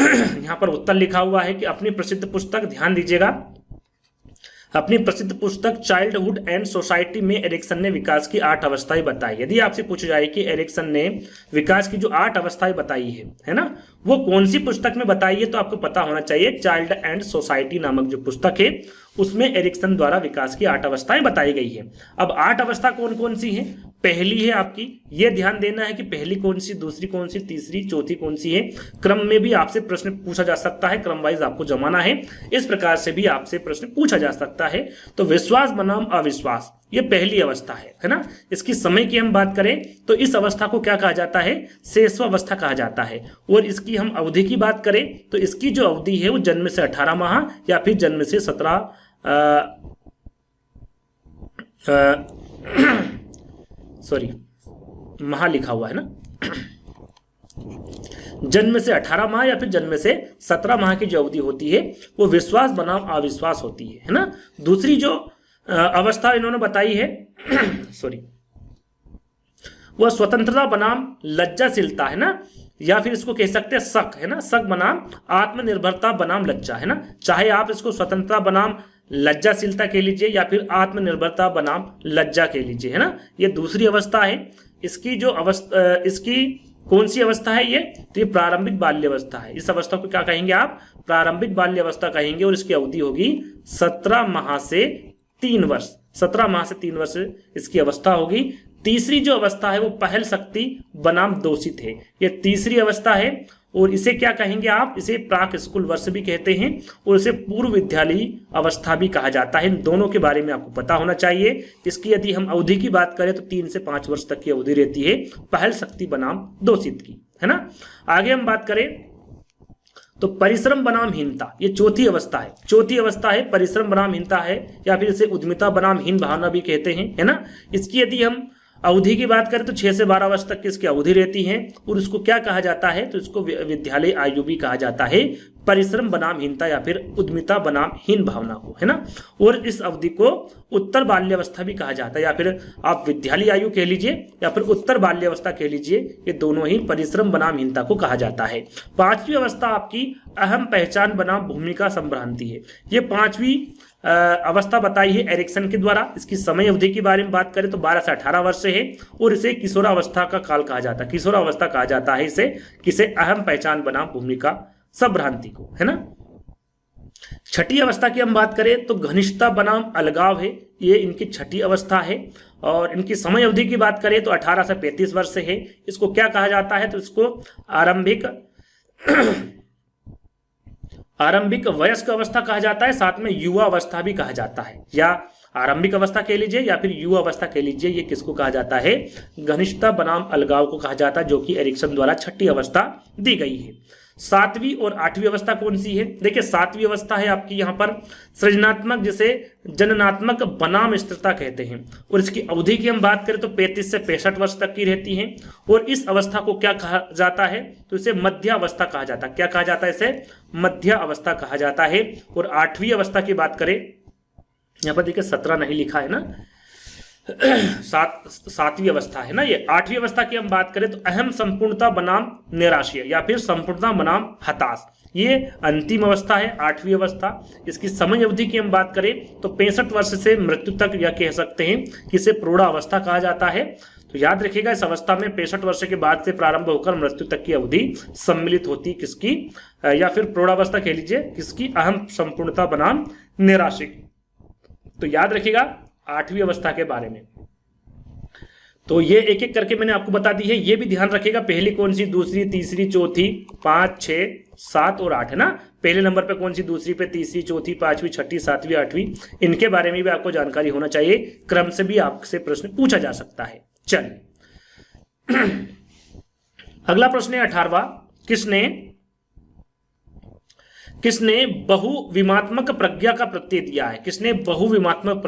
यहाँ पर उत्तर लिखा हुआ है कि अपनी प्रसिद्ध पुस्तक, ध्यान दीजिएगा, अपनी प्रसिद्ध पुस्तक चाइल्डहुड एंड सोसाइटी में एरिक्सन ने विकास की 8 अवस्थाएं बताई। यदि आपसे पूछा जाए कि एरिक्सन ने विकास की जो 8 अवस्थाएं बताई है ना, वो कौन सी पुस्तक में बताई है, तो आपको पता होना चाहिए चाइल्ड एंड सोसाइटी नामक जो पुस्तक है उसमें एरिक्सन द्वारा विकास की 8 अवस्थाएं बताई गई है। अब 8 अवस्था कौन कौन सी है? पहली है आपकी, ये ध्यान देना है कि पहली कौन सी, दूसरी कौन सी, तीसरी, चौथी कौन सी है। क्रम में भी आपसे प्रश्न पूछा जा सकता है, क्रम वाइज आपको जमाना है। इस प्रकार से भी आपसे प्रश्न पूछा जा सकता है। तो विश्वास बनाम अविश्वास, ये पहली अवस्था है ना। इसकी समय की हम बात करें तो इस अवस्था को क्या कहा जाता है? शेषावस्था कहा जाता है। और इसकी हम अवधि की बात करें तो इसकी जो अवधि है वो जन्म से 18 माह या फिर जन्म से 17 सॉरी माह लिखा हुआ है ना, जन्म से 18 माह या फिर जन्म से 17 माह की जो अवधि होती है वो विश्वास बनाम अविश्वास होती है ना। दूसरी जो अवस्था इन्होंने बताई है सॉरी, वह स्वतंत्रता बनाम लज्जाशीलता है ना, या फिर इसको कह सकते हैं शक, है ना। शक बनाम आत्मनिर्भरता बनाम लज्जा, है ना। चाहे आप इसको स्वतंत्रता बनाम लज्जाशीलता कह लीजिए या फिर आत्मनिर्भरता बनाम लज्जा कह लीजिए, है ना। ये दूसरी अवस्था है। इसकी जो अवस्था, इसकी कौन सी अवस्था है ये? तो ये प्रारंभिक बाल्य अवस्था है। इस अवस्था को क्या कहेंगे आप? प्रारंभिक बाल्य अवस्था कहेंगे। और इसकी अवधि होगी 17 माह से 3 वर्ष। 17 माह से 3 वर्ष इसकी अवस्था होगी। तीसरी जो अवस्था है वो पहल शक्ति बनाम दोषित है। ये तीसरी अवस्था है और इसे क्या कहेंगे आप? इसे प्राक स्कूल वर्ष भी कहते हैं और इसे पूर्व विद्यालयी अवस्था भी कहा जाता है। इन दोनों के बारे में आपको पता होना चाहिए। इसकी यदि हम अवधि की बात करें तो 3 से 5 वर्ष तक की अवधि रहती है पहल शक्ति बनाम दोषित की, है ना। आगे हम बात करें तो परिश्रम बनाम हीनता, ये चौथी अवस्था है। चौथी अवस्था है परिश्रम बनाम हीनता है, या फिर इसे उद्यमिता बनाम हीन भावना भी कहते हैं, है ना। इसकी यदि हम अवधि की बात करें तो 6 से 12 वर्ष तक की इसकी अवधि रहती है और इसको क्या कहा जाता है? तो इसको विद्यालय आयु भी कहा जाता है, परिश्रम बनाम हीनता या फिर उद्यमिता बनाम हीन भावना को, है ना। और इस अवधि को उत्तर बाल्यावस्था भी कहा जाता है, या फिर आप विद्यालय आयु कह लीजिए या फिर उत्तर बाल्यावस्था कह लीजिए। ये दोनों ही परिश्रम बनाम हीनता को कहा जाता है। 5वीं अवस्था आपकी अहम पहचान बनाम भूमिका संभ्रांति है। ये 5वीं अवस्था बताई है एरिक्सन के द्वारा। इसकी समय अवधि के बारे में बात करें तो 12 से 18 वर्ष से है और इसे किशोरावस्था का काल कहा जाता है। किशोरावस्था कहा जाता है इसे, किसे? अहम पहचान बनाम भूमिका संभ्रांति को, है ना। 6ठी अवस्था की हम बात करें तो घनिष्ठता बनाम अलगाव है। ये इनकी 6ठी अवस्था है और इनकी समय अवधि की बात करें तो 18 से 35 वर्ष से है। इसको क्या कहा जाता है? तो इसको आरंभिक वयस्क अवस्था कहा जाता है, साथ में युवा अवस्था भी कहा जाता है, या आरंभिक अवस्था कह लीजिए या फिर युवा अवस्था कह लीजिए। ये किसको कहा जाता है? घनिष्ठता बनाम अलगाव को कहा जाता है, जो कि एरिक्सन द्वारा छठी अवस्था दी गई है। सातवीं और आठवीं अवस्था कौन सी है? देखिए, सातवीं अवस्था है आपकी यहाँ पर सृजनात्मक, जिसे जननात्मक बनाम स्थिरता कहते हैं, और इसकी अवधि की हम बात करें तो 35 से 65 वर्ष तक की रहती है। और इस अवस्था को क्या कहा जाता है? तो इसे मध्य अवस्था कहा जाता है। क्या कहा जाता है? इसे मध्य अवस्था कहा जाता है। और आठवीं अवस्था की बात करें, यहाँ पर देखिए 17 नहीं लिखा है ना, सातवीं अवस्था है ना ये। आठवीं अवस्था की हम बात करें तो अहम संपूर्णता बनाम निराशय, या फिर संपूर्णता बनाम हताश, ये अंतिम अवस्था है, आठवीं अवस्था। इसकी समय अवधि की हम बात करें तो 65 वर्ष से मृत्यु तक, या कह सकते हैं कि इसे प्रौढ़ावस्था कहा जाता है। तो याद रखिएगा, इस अवस्था में 65 वर्ष के बाद से प्रारंभ होकर मृत्यु तक की अवधि सम्मिलित होती किसकी, या फिर प्रौढ़ावस्था कह लीजिए किसकी, अहम संपूर्णता बनाम निराशय। तो याद रखिएगा आठवीं अवस्था के बारे में। तो ये एक एक करके मैंने आपको बता दी है, ये भी ध्यान रखिएगा, पहली कौन सी, दूसरी, तीसरी, चौथी, 5, 6, 7 और 8 है ना। पहले नंबर पे कौन सी, दूसरी पे तीसरी, चौथी, पांचवी, छठी, सातवीं, आठवीं, इनके बारे में भी आपको जानकारी होना चाहिए। क्रम से भी आपसे प्रश्न पूछा जा सकता है। चलिए अगला प्रश्न है 18वां। किसने बहुविमात्मक प्रज्ञा का प्रत्यय दिया है? किसने बहुविमात्मक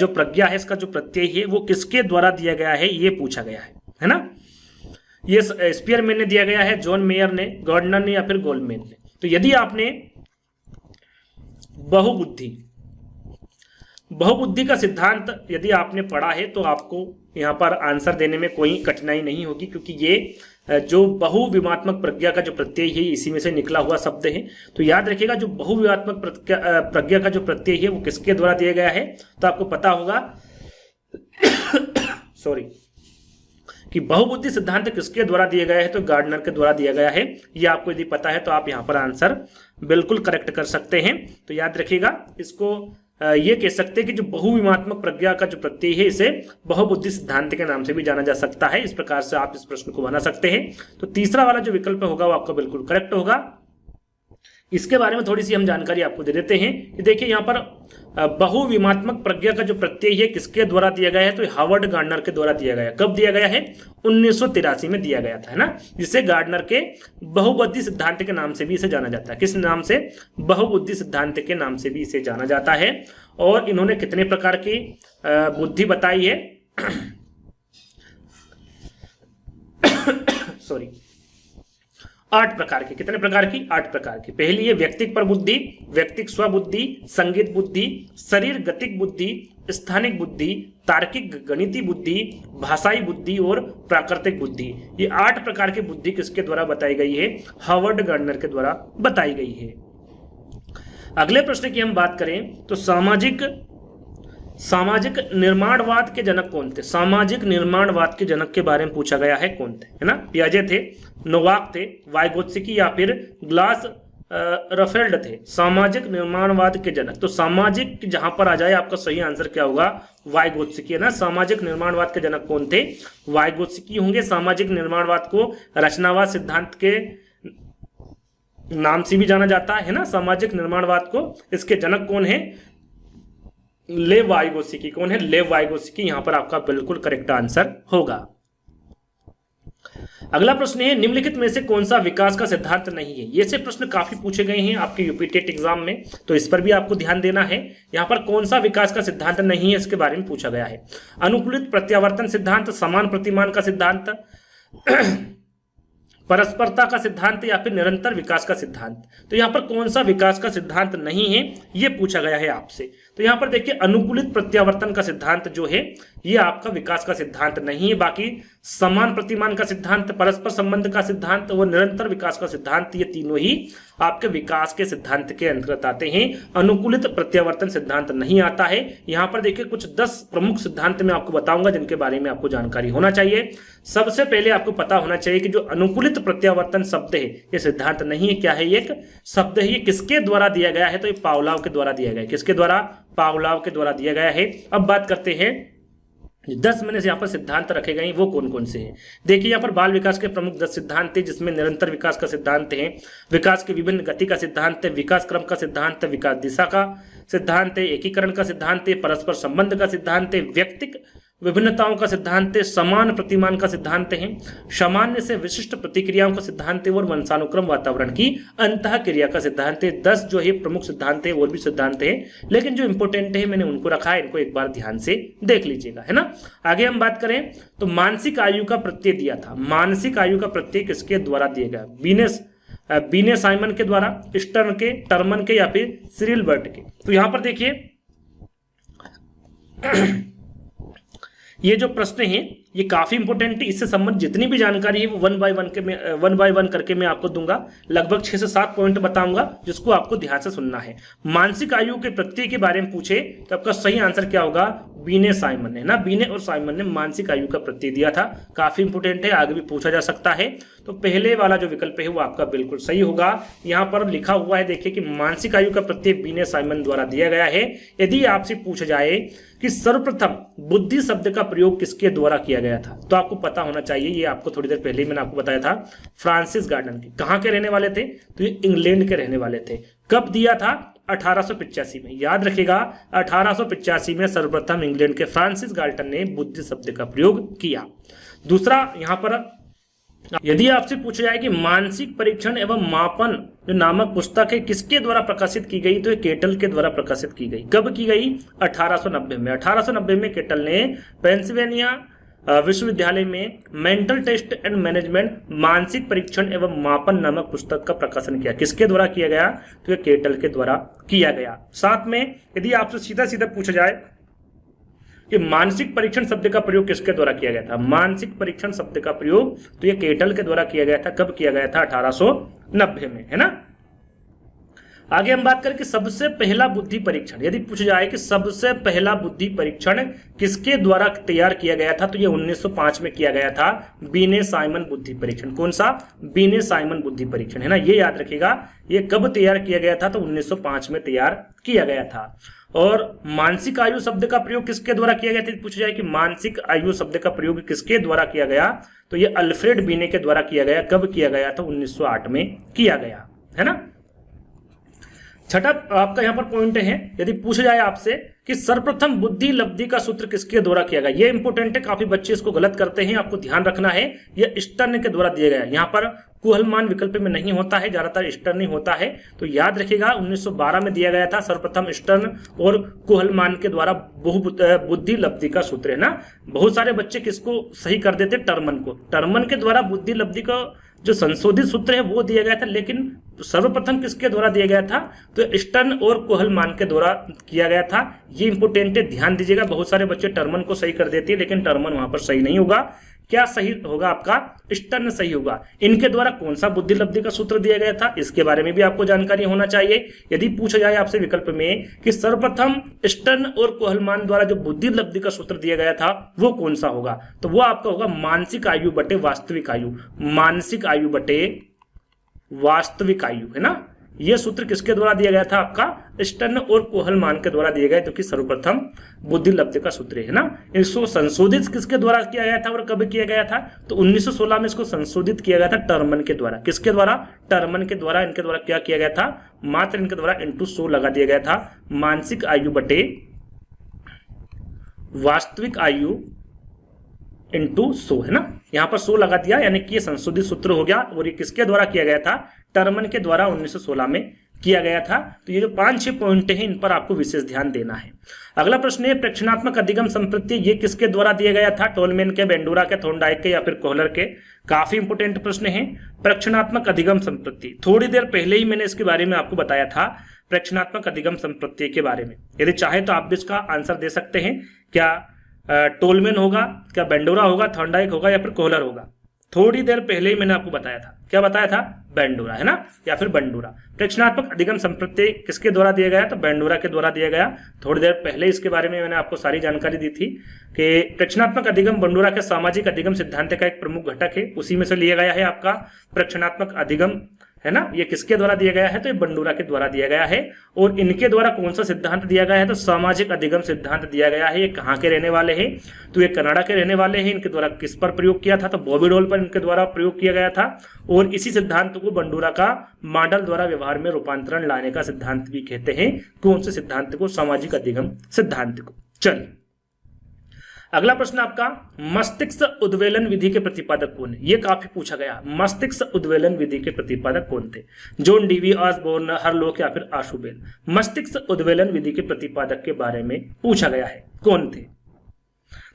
जो प्रज्ञा है, इसका जो प्रत्यय है वो किसके द्वारा दिया गया है, ये पूछा गया है ना। ये स्पीयरमैन ने दिया गया है, जॉन मेयर ने, गार्डनर ने, या फिर गोल्डमैन ने। तो यदि आपने बहुबुद्धि का सिद्धांत यदि आपने पढ़ा है तो आपको यहाँ पर आंसर देने में कोई कठिनाई नहीं होगी, क्योंकि ये जो बहुविमात्मक प्रज्ञा का जो प्रत्यय है इसी में से निकला हुआ शब्द है। तो याद रखिएगा, जो बहुविमात्मक प्रज्ञा का जो प्रत्यय है वो किसके द्वारा दिया गया है, तो आपको पता होगा कि बहुबुद्धि सिद्धांत किसके द्वारा दिया गया है, तो गार्डनर के द्वारा दिया गया है। ये आपको यदि पता है तो आप यहाँ पर आंसर बिल्कुल करेक्ट कर सकते हैं। तो याद रखिएगा, इसको ये कह सकते हैं कि जो बहुविमात्मक प्रज्ञा का जो प्रत्यय है इसे बहुबुद्धि सिद्धांत के नाम से भी जाना जा सकता है। इस प्रकार से आप इस प्रश्न को बना सकते हैं। तो तीसरा वाला जो विकल्प होगा वो आपका बिल्कुल करेक्ट होगा। इसके बारे में थोड़ी सी हम जानकारी आपको दे देते हैं कि देखिए यहाँ पर बहुविमात्मक प्रज्ञा का जो प्रत्यय है किसके द्वारा दिया गया है, तो हार्वर्ड गार्डनर के द्वारा दिया गया। कब दिया गया है? 1983 में दिया गया था, है ना, जिसे गार्डनर के बहुबुद्धि सिद्धांत के नाम से भी इसे जाना जाता है। किस नाम से? बहुबुद्धि सिद्धांत के नाम से भी इसे जाना जाता है। और इन्होंने कितने प्रकार की बुद्धि बताई है सॉरी 8 प्रकार की। कितने प्रकार की? 8 प्रकार की। पहली है व्यक्तिक प्रबुद्धि, व्यक्तिक स्वबुद्धि, संगीत बुद्धि, शरीर गतिक बुद्धि, स्थानिक बुद्धि, तार्किक गणितीय बुद्धि, भाषाई बुद्धि और प्राकृतिक बुद्धि। ये 8 प्रकार की बुद्धि किसके द्वारा बताई गई है? हार्वर्ड गार्डनर के द्वारा बताई गई है। अगले प्रश्न की हम बात करें तो सामाजिक निर्माणवाद के जनक कौन थे? सामाजिक निर्माणवाद के जनक के बारे में पूछा गया है, कौन थे, है ना। पियाजे थे, नोवाक थे, वाइगोत्स्की या फिर ग्लास रफेल्ड थे। सामाजिक निर्माणवाद के जनक, तो सामाजिक जहां पर आ जाए आपका सही आंसर क्या होगा? वाइगोत्स्की, है ना। सामाजिक निर्माणवाद के जनक कौन थे? वाइगोत्स्की होंगे। सामाजिक निर्माणवाद को रचनावाद सिद्धांत के नाम से भी जाना जाता है ना, सामाजिक निर्माणवाद को। इसके जनक कौन है? लेव वाइगोत्स्की। कौन है? लेव वाइगोत्स्की। यहां पर आपका बिल्कुल करेक्ट आंसर होगा। अगला प्रश्न है निम्नलिखित में से कौन सा विकास का सिद्धांत नहीं है? ये से प्रश्न काफी पूछे गए हैं आपके यूपी टेट एग्जाम में, तो इस पर भी आपको ध्यान देना है। यहां पर कौन सा विकास का सिद्धांत नहीं है इसके बारे में पूछा गया है। अनुकूलित प्रत्यावर्तन सिद्धांत, समान प्रतिमान का सिद्धांत, परस्परता का सिद्धांत, या फिर निरंतर विकास का सिद्धांत। तो यहाँ पर कौन सा विकास का सिद्धांत नहीं है ये पूछा गया है आपसे। तो यहाँ पर देखिए अनुकूलित प्रत्यावर्तन का सिद्धांत जो है ये आपका विकास का सिद्धांत नहीं है। बाकी समान प्रतिमान का सिद्धांत, परस्पर संबंध का सिद्धांत और निरंतर विकास का सिद्धांत, ये तीनों ही आपके विकास के सिद्धांत के अंतर्गत आते हैं। अनुकूलित प्रत्यावर्तन सिद्धांत नहीं आता है। यहाँ पर देखिए कुछ 10 प्रमुख सिद्धांत मैं आपको बताऊंगा जिनके बारे में आपको जानकारी होना चाहिए। सबसे पहले आपको पता होना चाहिए कि जो अनुकूलित प्रत्यावर्तन शब्द है ये सिद्धांत नहीं है। क्या है? ये एक शब्द है। ये किसके द्वारा दिया गया है? तो ये पावलोव के द्वारा दिया गया है। किसके द्वारा? पावलोव के द्वारा दिया गया है। अब बात करते हैं 10 मैंने यहाँ पर सिद्धांत रखे गए हैं वो कौन कौन से हैं। देखिए यहाँ पर बाल विकास के प्रमुख 10 सिद्धांत थे, जिसमें निरंतर विकास का सिद्धांत है, विकास के विभिन्न गति का सिद्धांत है, विकास क्रम का सिद्धांत है, विकास दिशा का सिद्धांत है, एकीकरण का सिद्धांत है, परस्पर संबंध का सिद्धांत है, व्यक्तिक विभिन्नताओं का सिद्धांत है, समान प्रतिमान का सिद्धांत है, सामान्य से विशिष्ट प्रतिक्रियाओं का सिद्धांत है, और वंशानुक्रम वातावरण की अंतः क्रिया का सिद्धांत है। 10 जो है प्रमुख सिद्धांत है, और भी सिद्धांत है, लेकिन जो इंपॉर्टेंट है मैंने उनको रखा है, इनको एक बार ध्यान से देख लीजिएगा, है ना। आगे हम बात करें तो मानसिक आयु का प्रत्यय दिया था। मानसिक आयु का प्रत्यय किसके द्वारा दिया गया? बीने साइमन के द्वारा, स्टर्न के, टर्मन के, या फिर सिरिल बर्ट के। तो यहां पर देखिए ये जो प्रश्न है ये काफी इंपॉर्टेंट है, इससे संबंधित जितनी भी जानकारी है वो वन बाय वन करके मैं आपको दूंगा। लगभग 6 से 7 पॉइंट बताऊंगा जिसको आपको ध्यान से सुनना है। मानसिक आयु के प्रत्यय के बारे में पूछे तो आपका सही आंसर क्या होगा? बीने साइमन ने, ना, बीने और साइमन ने मानसिक आयु का प्रत्यय दिया था। काफी इंपॉर्टेंट है, आगे भी पूछा जा सकता है। तो पहले वाला जो विकल्प है वो आपका बिल्कुल सही होगा। यहाँ पर लिखा हुआ है देखिए कि मानसिक आयु का प्रत्यय बीने साइमन द्वारा दिया गया है। यदि आपसे पूछा जाए कि सर्वप्रथम बुद्धि शब्द का प्रयोग किसके द्वारा किया गया था, तो आपको पता होना चाहिए, ये आपको थोड़ी देर पहले ही मैंने आपको बताया था, फ्रांसिस गार्डन के। कहां के रहने वाले थे? तो ये इंग्लैंड के रहने वाले थे। कब दिया था? 1885 में। याद रखिएगा 1885 में सर्वप्रथम इंग्लैंड के फ्रांसिस गार्टन ने बुद्धि शब्द का प्रयोग किया। दूसरा, यहां पर यदि आपसे पूछा जाए कि मानसिक परीक्षण एवं मापन जो नामक पुस्तक है किसके द्वारा प्रकाशित की गई, तो ये केटल के द्वारा प्रकाशित की गई। कब की गई? 1890 में। 1890 में केटल ने पेंसिल्वेनिया विश्वविद्यालय में मेंटल टेस्ट एंड मैनेजमेंट मानसिक परीक्षण एवं मापन नामक पुस्तक का प्रकाशन किया। किसके द्वारा किया गया? तो ये केटल के द्वारा किया गया। साथ में यदि आपसे सीधा सीधा पूछा जाए कि मानसिक परीक्षण शब्द का प्रयोग किसके द्वारा किया गया था, मानसिक परीक्षण शब्द का प्रयोग तो ये केटल के द्वारा किया गया था। कब किया गया था? 1890 में, है ना। आगे हम बात करें कि सबसे पहला बुद्धि परीक्षण, यदि पूछा जाए कि सबसे पहला बुद्धि परीक्षण किसके द्वारा तैयार किया गया था, तो ये 1905 में किया गया था, बीने साइमन बुद्धि परीक्षण। कौन सा? बीने साइमन बुद्धि परीक्षण, है ना। ये याद रखिएगा, ये कब तैयार किया गया था? तो 1905 में तैयार किया गया था। और मानसिक आयु शब्द का प्रयोग किसके द्वारा किया गया था? पूछा जाए कि मानसिक आयु शब्द का प्रयोग किसके द्वारा किया गया, तो ये अल्फ्रेड बीने के द्वारा किया गया। कब किया गया? तो 1908 में किया गया, है ना। छठा आपका यहां पर पॉइंट है, यदि पूछा जाए आपसे कि सर्वप्रथम बुद्धि लब्धि का सूत्र किसके द्वारा किया गया, ये इंपॉर्टेंट है, काफी बच्चे इसको गलत करते हैं, आपको ध्यान रखना है। ये स्टर्न के द्वारा दिया गया। यहाँ पर कुहलमान विकल्प में नहीं होता है, ज्यादातर स्टर्न ही होता है। तो याद रखिएगा 1912 में दिया गया था सर्वप्रथम स्टर्न और कुहलमान के द्वारा बुद्धि लब्धि का सूत्र, है ना। बहुत सारे बच्चे किसको सही कर देते? टर्मन को। टर्मन के द्वारा बुद्धि लब्धि का जो संशोधित सूत्र है वो दिया गया था, लेकिन सर्वप्रथम किसके द्वारा दिया गया था? तो स्टर्न और कुहलमान के द्वारा किया गया था। ये इंपोर्टेंट है, ध्यान दीजिएगा। बहुत सारे बच्चे टर्मन को सही कर देते हैं, लेकिन टर्मन वहां पर सही नहीं होगा। क्या सही होगा आपका? स्टर्न सही होगा। इनके द्वारा कौन सा बुद्धि लब्धि का सूत्र दिया गया था, इसके बारे में भी आपको जानकारी होना चाहिए। यदि पूछा जाए आपसे विकल्प में कि सर्वप्रथम स्टर्न और कुहलमान द्वारा जो बुद्धि लब्धि का सूत्र दिया गया था वो कौन सा होगा, तो वो आपका होगा मानसिक आयु बटे वास्तविक आयु। मानसिक आयु बटे वास्तविक आयु, है ना। यह सूत्र किसके द्वारा दिया गया था? आपका स्टर्न और कुहलमान के द्वारा दिया गया, जो कि सर्वप्रथम बुद्धि लब्धि का सूत्र है ना। इसको संशोधित किसके द्वारा किया गया था और कब किया गया था? तो 1916 में इसको संशोधित किया गया था टर्मन के द्वारा। किसके द्वारा? टर्मन के द्वारा। इनके द्वारा क्या किया गया था? मात्र इनके द्वारा इंटू 100 लगा दिया गया था। मानसिक आयु बटे वास्तविक आयु इंटू 100, है ना। यहां पर 100 लगा दिया, यानी कि ये संशोधित सूत्र हो गया। और ये किसके द्वारा किया गया था? टर्मन के द्वारा 1916 में किया गया था। तो ये जो 5-6 पॉइंट हैं, इन पर आपको विशेष ध्यान देना है। अगला प्रश्न है प्रेक्षणात्मक अधिगम संप्रत्यय, ये किसके द्वारा दिया गया था? टोलमैन के, बेंडूरा के, थॉर्नडाइक के, या फिर कोहलर के? काफी इंपोर्टेंट प्रश्न है प्रेक्षणात्मक अधिगम संप्रत्यय। थोड़ी देर पहले ही मैंने इसके बारे में आपको बताया था, प्रेक्षणात्मक अधिगम संप्रत्यय के बारे में। यदि चाहे तो आप भी इसका आंसर दे सकते हैं। क्या टोलमैन होगा, क्या बेंडूरा होगा, थॉर्नडाइक होगा, या फिर कोहलर होगा? थोड़ी देर पहले ही मैंने आपको बताया था। क्या बताया था? बेंडूरा, है ना, या फिर बंडूरा। प्रेक्षणात्मक अधिगम संप्रत्यय किसके द्वारा दिया गया? तो बेंडूरा के द्वारा दिया गया। थोड़ी देर पहले इसके बारे में मैंने आपको सारी जानकारी दी थी कि प्रेक्षणात्मक अधिगम बंडूरा के सामाजिक अधिगम सिद्धांत का एक प्रमुख घटक है, उसी में से लिया गया है आपका प्रेक्षणात्मक अधिगम है ना, ये किसके द्वारा दिया गया है, तो ये बंडूरा के द्वारा दिया गया है। और इनके द्वारा कौन सा सिद्धांत दिया गया है, तो सामाजिक अधिगम सिद्धांत दिया गया है। ये कहाँ के रहने वाले हैं, तो ये कनाडा के रहने वाले हैं। इनके द्वारा किस पर प्रयोग किया था, तो बॉबी डॉल पर इनके द्वारा प्रयोग किया गया था। और इसी सिद्धांत को बंडूरा का मॉडल द्वारा व्यवहार में रूपांतरण लाने का सिद्धांत भी कहते हैं। कौन से सिद्धांत को, सामाजिक अधिगम सिद्धांत को। चलिए अगला प्रश्न आपका, मस्तिष्क उद्वेलन विधि के प्रतिपादक कौन है, ये काफी पूछा गया। मस्तिष्क उद्वेलन विधि के प्रतिपादक कौन थे, जॉन डीवी, ऑसबोर्न, हरलोक या फिर आशुबेल। मस्तिष्क उद्वेलन विधि के प्रतिपादक के बारे में पूछा गया है, कौन थे,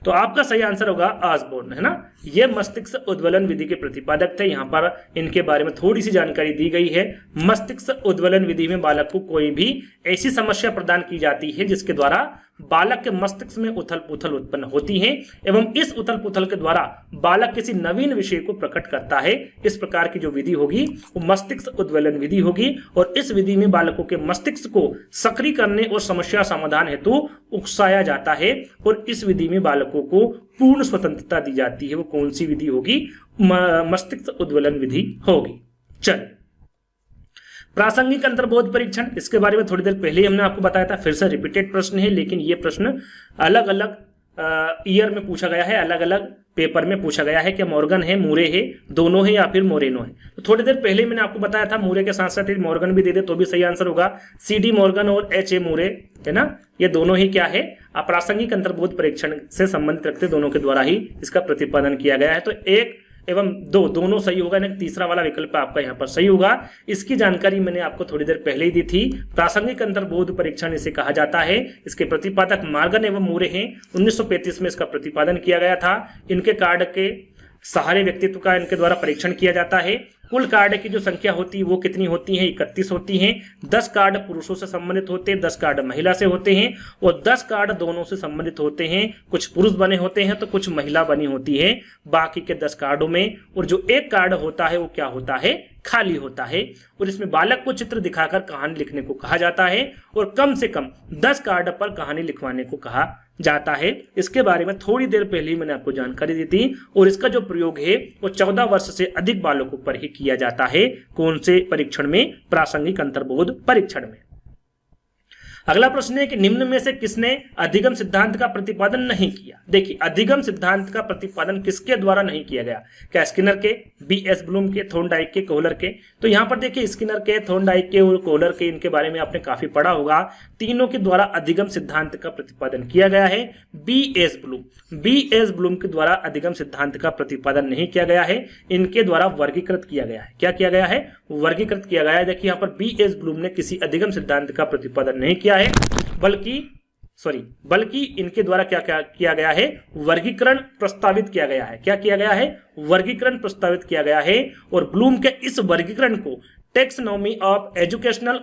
तो आपका सही आंसर होगा ऑसबोर्न, है ना। ये मस्तिष्क उद्वेलन विधि के प्रतिपादक थे। यहाँ पर इनके बारे में थोड़ी सी जानकारी दी गई है। मस्तिष्क उद्वेलन विधि में बालक को कोई भी ऐसी समस्या प्रदान की जाती है जिसके द्वारा बालक के मस्तिष्क में उथल पुथल उत्पन्न होती है एवं इस उथल पुथल के द्वारा बालक किसी नवीन विषय को प्रकट करता है। इस प्रकार की जो विधि होगी वो मस्तिष्क उद्वेलन विधि होगी। और इस विधि में बालकों के मस्तिष्क को सक्रिय करने और समस्या समाधान हेतु उकसाया जाता है। और इस विधि में बालकों को पूर्ण स्वतंत्रता दी जाती है। वो कौन सी विधि होगी, मस्तिष्क उद्वेलन विधि होगी। चलिए प्रासंगिक अंतर्बोध परीक्षण, इसके बारे में थोड़ी देर पहले ही हमने आपको बताया था, फिर से रिपीटेड प्रश्न है, लेकिन ये प्रश्न अलग अलग ईयर में पूछा गया है, अलग अलग पेपर में पूछा गया है। क्या मॉर्गन है, मूरे है, दोनों है या फिर मोरेनो है। तो थोड़ी देर पहले मैंने आपको बताया था मूरे के साथ साथ मॉर्गन भी दे दे तो भी सही आंसर होगा। CD मॉर्गन और HA मूरे, है ना, ये दोनों ही क्या है, अप्रासंगिक अंतर्बोध परीक्षण से संबंधित रखते दोनों के द्वारा ही इसका प्रतिपादन किया गया है। तो एक एवं दो, दोनों सही होगा, यानी तीसरा वाला विकल्प आपका यहाँ पर सही होगा। इसकी जानकारी मैंने आपको थोड़ी देर पहले ही दी थी। प्रासंगिक अंतर्बोध परीक्षण इसे कहा जाता है। इसके प्रतिपादक मॉर्गन एवं मूरे हैं। 1935 में इसका प्रतिपादन किया गया था। इनके कार्ड के सहारे व्यक्तित्व का इनके द्वारा परीक्षण किया जाता है। कुल कार्ड की जो संख्या होती है वो कितनी होती है, 31 होती हैं। 10 कार्ड पुरुषों से संबंधित होते हैं, 10 कार्ड महिला से होते हैं और 10 कार्ड दोनों से संबंधित होते हैं। कुछ पुरुष बने होते हैं तो कुछ महिला बनी होती है बाकी के 10 कार्डों में। और जो एक कार्ड होता है वो क्या होता है, खाली होता है। और इसमें बालक को चित्र दिखाकर कहानी लिखने को कहा जाता है और कम से कम 10 कार्ड पर कहानी लिखवाने को कहा जाता है। इसके बारे में थोड़ी देर पहले ही मैंने आपको जानकारी दी थी। और इसका जो प्रयोग है वो 14 वर्ष से अधिक बालकों पर ही किया जाता है। कौन से परीक्षण में, प्रासंगिक अंतर्बोध परीक्षण में। अगला प्रश्न है कि निम्न में से किसने अधिगम सिद्धांत का प्रतिपादन नहीं किया। देखिए अधिगम सिद्धांत का प्रतिपादन किसके द्वारा नहीं किया गया, क्या स्किनर के, B.S. ब्लूम के, थॉर्नडाइक के, कोहलर के। तो यहाँ पर देखिए स्किनर के, थॉर्नडाइक के और कोहलर के, इनके बारे में आपने काफी पढ़ा होगा। तीनों के द्वारा अधिगम सिद्धांत का प्रतिपादन किया गया है। B.S. ब्लूम के द्वारा अधिगम सिद्धांत का प्रतिपादन नहीं किया गया है। इनके द्वारा वर्गीकृत किया गया है। क्या किया गया है, वर्गीकृत किया गया है। देखिए यहाँ पर B.S. ब्लूम ने किसी अधिगम सिद्धांत का प्रतिपादन नहीं किया है, बल्कि इनके द्वारा क्या किया गया है, वर्गीकरण प्रस्तावित किया गया है। क्या किया गया है, वर्गीकरण प्रस्तावित किया गया है। और ब्लूम के इस वर्गीकरण को टेक्सोनॉमी ऑफ एजुकेशनल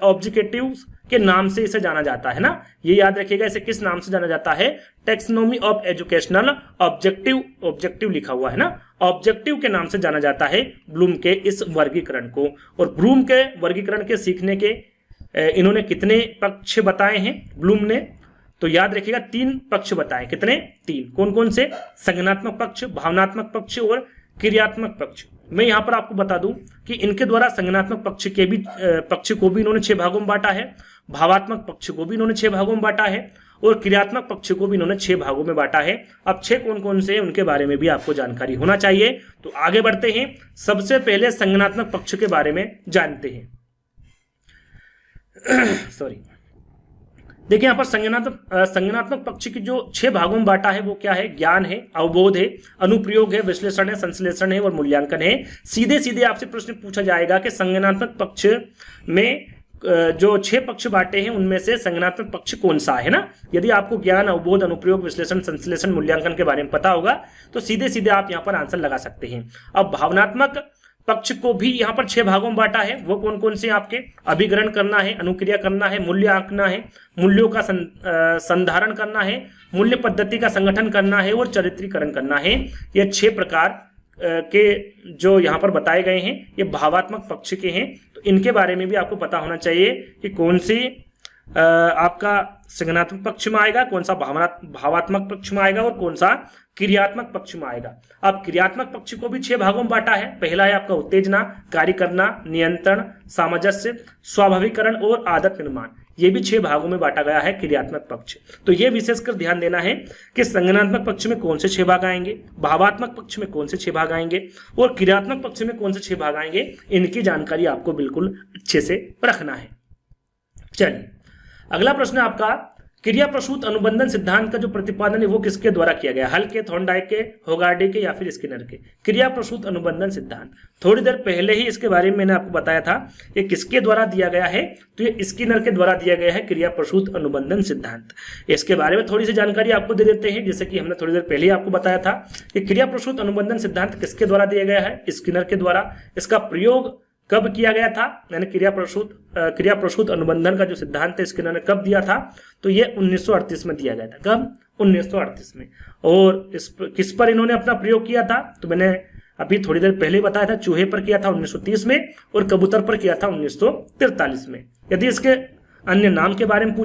ऑब्जेक्टिव्स के नाम से इसे जाना जाता है ना, ये याद रखिएगा। इसे किस नाम से जाना जाता है, टेक्सोनॉमी ऑफ एजुकेशनल ऑब्जेक्टिव लिखा हुआ है ना, ऑब्जेक्टिव के नाम से जाना जाता है ब्लूम के इस वर्गीकरण को। और ब्लूम के वर्गीकरण के सीखने के इन्होंने कितने पक्ष बताए हैं ब्लूम ने, तो याद रखिएगा 3 पक्ष बताए। कितने, 3। कौन कौन से, संज्ञानात्मक पक्ष, भावनात्मक पक्ष और क्रियात्मक पक्ष। मैं यहां पर आपको बता दूं कि इनके द्वारा संज्ञानात्मक पक्ष को भी इन्होंने 6 भागों में बांटा है, भावात्मक पक्ष को भी इन्होंने 6 भागों में बांटा है और क्रियात्मक पक्ष को भी इन्होंने 6 भागों में बांटा है। अब 6 कौन कौन से हैं उनके बारे में भी आपको जानकारी होना चाहिए। तो आगे बढ़ते हैं, सबसे पहले संज्ञानात्मक पक्ष के बारे में जानते हैं। सॉरी, देखिए यहां पर संज्ञानात्मक पक्ष की जो 6 भागों में बांटा है वो क्या है, ज्ञान है, अवबोध है, अनुप्रयोग है, विश्लेषण है, संश्लेषण है और मूल्यांकन है। सीधे सीधे आपसे प्रश्न पूछा जाएगा कि संज्ञानात्मक पक्ष में जो 6 पक्ष बांटे हैं उनमें से संज्ञानात्मक पक्ष कौन सा है ना। यदि आपको ज्ञान, अवबोध, अनुप्रयोग, विश्लेषण, संश्लेषण, मूल्यांकन के बारे में पता होगा तो सीधे सीधे आप यहां पर आंसर लगा सकते हैं। अब भावनात्मक पक्ष को भी यहां पर 6 भागों में बांटा है। वो कौन कौन से आपके, अभिग्रहण करना है, अनुक्रिया करना है, मूल्य आंकना है, मूल्यों का संधारण करना है, मूल्य पद्धति का संगठन करना है और चरित्रीकरण करना है। ये 6 प्रकार के जो यहां पर बताए गए हैं ये भावात्मक पक्ष के हैं। तो इनके बारे में भी आपको पता होना चाहिए कि कौन सी आपका संज्ञानात्मक पक्ष में आएगा, कौन सा भावात्मक पक्ष में आएगा और कौन सा क्रियात्मक पक्ष में आएगा। अब क्रियात्मक पक्ष को भी 6 भागों में बांटा है। पहला है आपका उत्तेजना, कार्य करना, नियंत्रण, सामंजस्य, स्वाभाविकरण और आदत निर्माण। ये भी 6 भागों में बांटा गया है क्रियात्मक पक्ष। तो ये विशेषकर ध्यान देना है कि संज्ञानात्मक पक्ष में कौन से 6 भाग आएंगे, भावात्मक पक्ष में कौन से 6 भाग आएंगे और क्रियात्मक पक्ष में कौन से 6 भाग आएंगे, इनकी जानकारी आपको बिल्कुल अच्छे से रखना है। चलिए अगला प्रश्न है आपका, क्रिया प्रसूत अनुबंधन सिद्धांत का जो प्रतिपादन है वो किसके द्वारा किया गया? हल के, थॉर्नडाइक के, होगार्डी के या फिर स्किनर के? क्रिया प्रसूत अनुबंधन सिद्धांत थोड़ी देर पहले ही इसके बारे में मैंने आपको बताया था। ये किसके द्वारा दिया गया है? तो ये स्किनर के द्वारा दिया गया है क्रिया प्रसूत अनुबंधन सिद्धांत। इसके बारे में थोड़ी सी जानकारी आपको दे देते हैं। जैसे कि हमने थोड़ी देर पहले ही आपको बताया था कि क्रिया प्रसूत अनुबंधन सिद्धांत किसके द्वारा दिया गया है? स्किनर के द्वारा। इसका प्रयोग कब किया गया था? यानी क्रिया प्रसूत अनुबंधन का जो सिद्धांत है स्किनर ने कब दिया था? तो ये 1938 में दिया गया था। कब? 1938 में। और किस पर इन्होंने अपना प्रयोग किया था? तो मैंने अभी थोड़ी देर पहले बताया था, चूहे पर किया था 1930 में और कबूतर पर किया था 1943 में। यदि इसके अन्य नाम के बारे में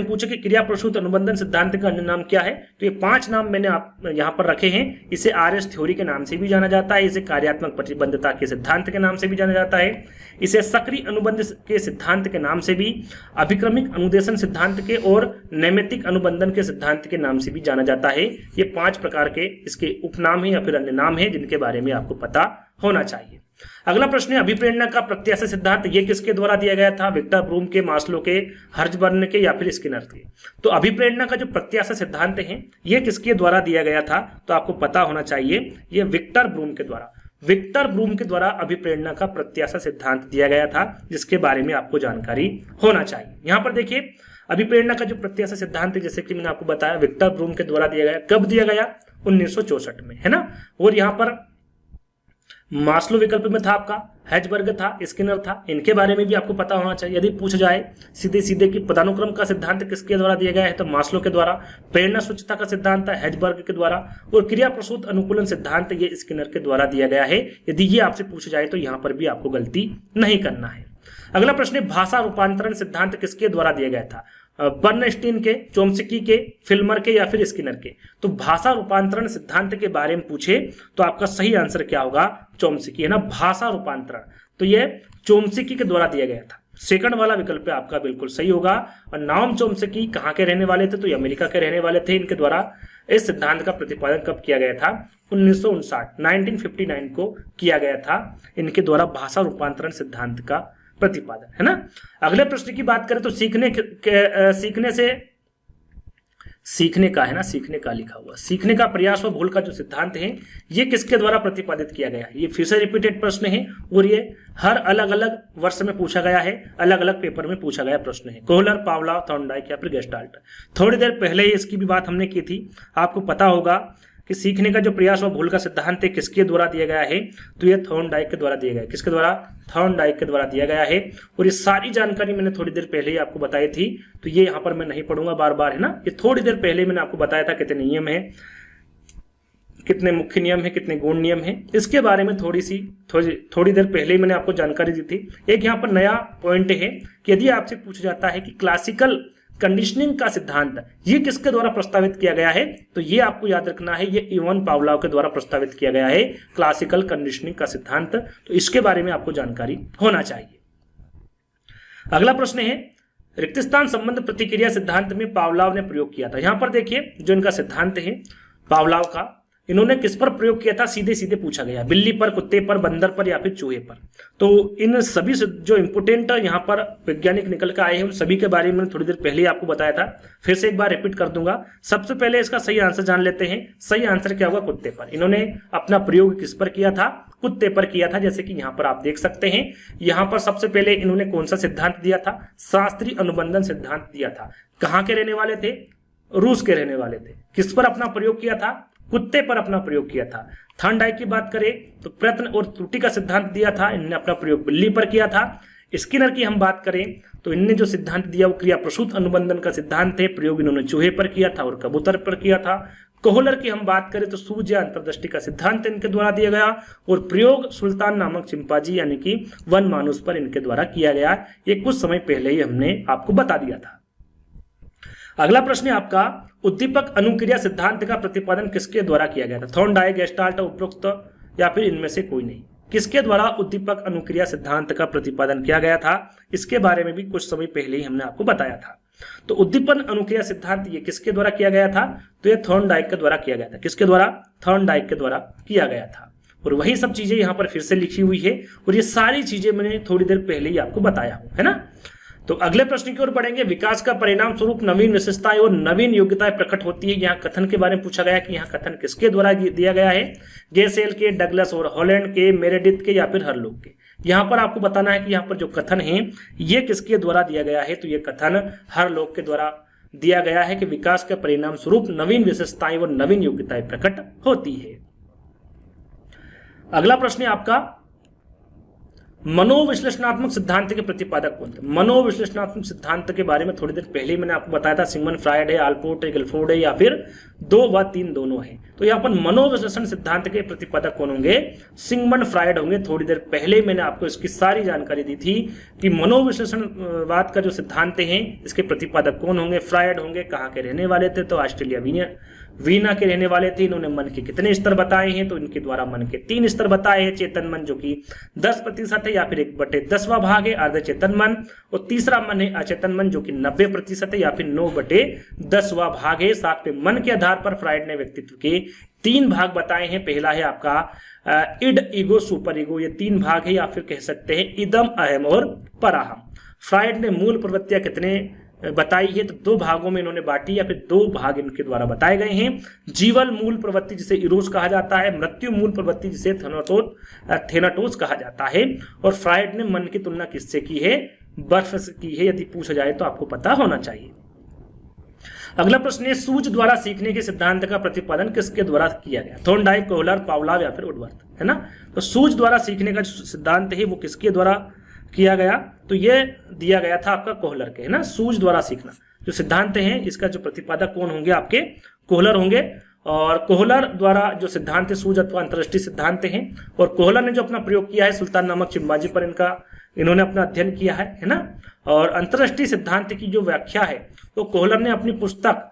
पूछे कि क्रिया प्रसूत अनुबंधन सिद्धांत का अन्य नाम क्या है, तो ये 5 नाम मैंने आप यहाँ पर रखे हैं। इसे आरएस थ्योरी के नाम से भी जाना जाता है, इसे कार्यात्मक प्रतिबद्धता के सिद्धांत के नाम से भी जाना जाता है, इसे सक्रिय अनुबंध के सिद्धांत के नाम से भी, अभिक्रमिक अनुदेशन सिद्धांत के और नैमित्तिक अनुबंधन के सिद्धांत के नाम से भी जाना जाता है। ये 5 प्रकार के इसके उपनाम है या फिर अन्य नाम है जिनके बारे में आपको पता होना चाहिए। अगला प्रश्न है, अभिप्रेरणा का प्रत्याशा सिद्धांत ये किसके द्वारा दिया गया था? विक्टर ब्रूम के, मास्लो के, हर्ट्जबर्ग के या फिर स्किनर के? तो अभिप्रेरणा का जो प्रत्याशा सिद्धांत है ये किसके द्वारा दिया गया था? तो आपको पता होना चाहिए ये विक्टर ब्रूम के द्वारा अभिप्रेरणा का प्रत्याशा सिद्धांत दिया गया था, जिसके बारे में आपको जानकारी होना चाहिए। यहां पर देखिए अभिप्रेरणा का जो प्रत्याशा सिद्धांत है, जैसे कि मैंने आपको बताया, विक्टर ब्रूम के द्वारा दिया गया। कब दिया गया? 1964 में, है ना। और यहाँ पर मास्लो विकल्प में था आपका, हर्ट्जबर्ग था, स्किनर था। इनके बारे में भी आपको पता होना चाहिए। यदि पूछ जाए सीधे कि पदानुक्रम का सिद्धांत किसके द्वारा दिया गया है, तो मास्लो के द्वारा। प्रेरणा सूचिता का सिद्धांत है हर्ट्जबर्ग के द्वारा और क्रिया प्रसूत अनुकूलन सिद्धांत ये स्किनर के द्वारा दिया गया है। यदि ये आपसे पूछ जाए तो यहाँ पर भी आपको गलती नहीं करना है। अगला प्रश्न है, भाषा रूपांतरण सिद्धांत किसके द्वारा दिया गया था? बर्नस्टीन के, चोम्स्की के, फिल्मर के या फिर स्किनर के? तो भाषा रूपांतरण सिद्धांत के बारे में पूछे तो आपका सही आंसर क्या होगा? चोम्स्की, है ना। भाषा रूपांतरण तो ये चोम्स्की के द्वारा दिया गया था। सेकंड वाला विकल्प आपका बिल्कुल सही होगा। और नाओम चोम्स्की कहाँ के रहने वाले थे? तो ये अमेरिका के रहने वाले थे। इनके द्वारा इस सिद्धांत का प्रतिपादन कब किया गया था? 1959 को किया गया था। इनके द्वारा भाषा रूपांतरण सिद्धांत का प्रतिपादन, है ना। अगले प्रश्न की बात करें तो सीखने का, है ना, सीखने का लिखा हुआ, सीखने का प्रयास व भूल का जो सिद्धांत है ये किसके द्वारा प्रतिपादित किया गया है? ये फिर से रिपीटेड प्रश्न है और ये हर अलग अलग वर्ष में पूछा गया है, अलग अलग पेपर में पूछा गया प्रश्न है। कोहलर, पावला, थॉर्नडाइक या फिर गेस्टाल्ट? थोड़ी देर पहले ही इसकी भी बात हमने की थी। आपको पता होगा कि सीखने का जो प्रयास व भूल का सिद्धांत है किसके द्वारा दिया गया है? तो ये थॉर्नडाइक के द्वारा दिया गया है। किसके द्वारा? थॉर्नडाइक के द्वारा दिया गया है। और ये सारी जानकारी मैंने थोड़ी देर पहले ही आपको बताई थी, तो ये यहाँ पर मैं नहीं पढ़ूंगा बार बार, है ना। ये थोड़ी देर पहले मैंने आपको बताया था कितने नियम है, कितने मुख्य नियम है, कितने गौण नियम है, इसके बारे में थोड़ी देर पहले ही मैंने आपको जानकारी दी थी। एक यहाँ पर नया पॉइंट है कि यदि आपसे पूछा जाता है कि क्लासिकल कंडीशनिंग का सिद्धांत ये किसके द्वारा प्रस्तावित किया गया है, तो ये आपको याद रखना है, ये इवन पावलोव के द्वारा प्रस्तावित किया गया है क्लासिकल कंडीशनिंग का सिद्धांत। तो इसके बारे में आपको जानकारी होना चाहिए। अगला प्रश्न है, रिक्त स्थान संबंध प्रतिक्रिया सिद्धांत में पावलोव ने प्रयोग किया था। यहां पर देखिए जो इनका सिद्धांत है पावलोव का, इन्होंने किस पर प्रयोग किया था? सीधे पूछा गया, बिल्ली पर, कुत्ते पर, बंदर पर या फिर चूहे पर? तो इन सभी जो इंपोर्टेंट यहाँ पर वैज्ञानिक निकल कर आए हैं उन सभी के बारे में थोड़ी देर पहले ही आपको बताया था, फिर से एक बार रिपीट कर दूंगा। सबसे पहले इसका सही आंसर जान लेते हैं। सही आंसर क्या होगा? कुत्ते पर। इन्होंने अपना प्रयोग किस पर किया था? कुत्ते पर किया था। जैसे कि यहाँ पर आप देख सकते हैं, यहाँ पर सबसे पहले इन्होंने कौन सा सिद्धांत दिया था? शास्त्रीय अनुबंधन सिद्धांत दिया था। कहाँ के रहने वाले थे? रूस के रहने वाले थे। किस पर अपना प्रयोग किया था? कुत्ते पर अपना प्रयोग किया था। थॉर्नडाइक की बात करें तो प्रयत्न और त्रुटि का सिद्धांत दिया था, इन्होंने अपना प्रयोग बिल्ली पर किया था। स्किनर की हम बात करें तो इनने जो सिद्धांत दिया वो क्रिया प्रसूत अनुबंधन का सिद्धांत है, प्रयोग इन्होंने चूहे पर किया था और कबूतर पर किया था। कोहलर की हम बात करें तो सूझ या अंतर्दृष्टि का सिद्धांत इनके द्वारा दिया गया, और प्रयोग सुल्तान नामक चिंपांजी यानी कि वन मानुस पर इनके द्वारा किया गया। ये कुछ समय पहले ही हमने आपको बता दिया था। अगला प्रश्न है आपका, उद्दीपक अनुक्रिया सिद्धांत का प्रतिपादन किसके द्वारा किया गया था? थॉर्नडाइक, गेस्टाल्ट, उपरोक्त या फिर इनमें से कोई नहीं? किसके द्वारा उद्दीपक अनुक्रिया सिद्धांत का प्रतिपादन किया गया था? इसके बारे में भी कुछ समय पहले ही हमने आपको बताया था। तो उद्दीपन अनुक्रिया सिद्धांत ये किसके द्वारा किया गया था? तो ये थॉर्नडाइक के द्वारा किया गया था। किसके द्वारा? थॉर्नडाइक के द्वारा किया गया था। और वही सब चीजें यहाँ पर फिर से लिखी हुई है, और ये सारी चीजें मैंने थोड़ी देर पहले ही आपको बताया हूं, है ना। तो अगले प्रश्न की ओर बढ़ेंगे। विकास का परिणाम स्वरूप नवीन विशेषताएं और नवीन योग्यताएं प्रकट होती है। यहाँ कथन के बारे में पूछा गया कि यहाँ कथन किसके द्वारा दिया गया है? गेसेल के, डगलस और हॉलैंड के, मेरेडिथ के या फिर हरलोग के? यहाँ पर आपको बताना है कि यहाँ पर जो कथन है ये किसके द्वारा दिया गया है? तो ये कथन हरलोग के द्वारा दिया गया है कि विकास के परिणाम स्वरूप नवीन विशेषताएं और नवीन योग्यताएं प्रकट होती है। अगला प्रश्न है आपका, मनोविश्लेषणात्मक सिद्धांत के प्रतिपादक कौन थे? मनोविश्लेषणात्मक सिद्धांत के बारे में थोड़ी देर पहले ही मैंने आपको बताया था। सिगमंड फ्रायड है, आल्पोर्ट है, गिलफोर्ड है या फिर 2 व 3 दोनों है। तो यहाँ पर मनोविश्लेषण सिद्धांत के प्रतिपादक कौन होंगे? सिगमंड फ्रायड होंगे। थोड़ी देर पहले मैंने आपको इसकी सारी जानकारी दी थी कि मनोविश्लेषणवाद का जो सिद्धांत है इसके प्रतिपादक कौन होंगे? फ्रायड होंगे। कहाँ के रहने वाले थे? तो ऑस्ट्रेलिया वीना के रहने वाले थे। इन्होंने मन के कितने स्तर बताए हैं? तो इनके द्वारा मन के 3 स्तर बताए हैं। चेतन मन जो कि 10% है या फिर 1/10वां भाग है, अर्ध चेतन मन, और तीसरा मन है अचेतन मन जो कि 90% है या फिर 9/10वां भाग है। साथ में मन के आधार पर फ्रायड ने व्यक्तित्व के 3 भाग बताए हैं। पहला है आपका इड, ईगो, सुपर ईगो, ये 3 भाग है, या फिर कह सकते हैं इदम, अहम और पराहम। फ्रायड ने मूल प्रवृत्तियां कितने बताई है? तो 2 भागों में इन्होंने बांटी, या फिर 2 भाग इनके द्वारा बताए गए हैं। जीवन मूल प्रवृत्ति जिसे इरोस कहा जाता है, मृत्यु मूल प्रवृत्ति जिसे थेनाटोस कहा जाता है। और फ्रायड ने मन की तुलना किससे की है? बर्फ से की है। यदि पूछा जाए तो आपको पता होना चाहिए। अगला प्रश्न है, सूझ द्वारा सीखने के सिद्धांत का प्रतिपादन किसके द्वारा किया गया? थॉर्नडाइक, कोहलर, पावलोव या फिर वुडवर्थ, है ना। तो सूझ द्वारा सीखने का जो सिद्धांत है वो किसके द्वारा किया गया? तो ये दिया गया था आपका कोहलर के, है ना। सूझ द्वारा सीखना जो सिद्धांत है इसका जो प्रतिपादक कौन होंगे? आपके कोहलर होंगे। और कोहलर द्वारा जो सिद्धांत सूझ अथवा अंतर्दृष्टि सिद्धांत है, और कोहलर ने जो अपना प्रयोग किया है सुल्तान नामक चिंपांजी पर इन्होंने अपना अध्ययन किया है ना। और अंतर्दृष्टि सिद्धांत की जो व्याख्या है तो कोहलर ने अपनी पुस्तक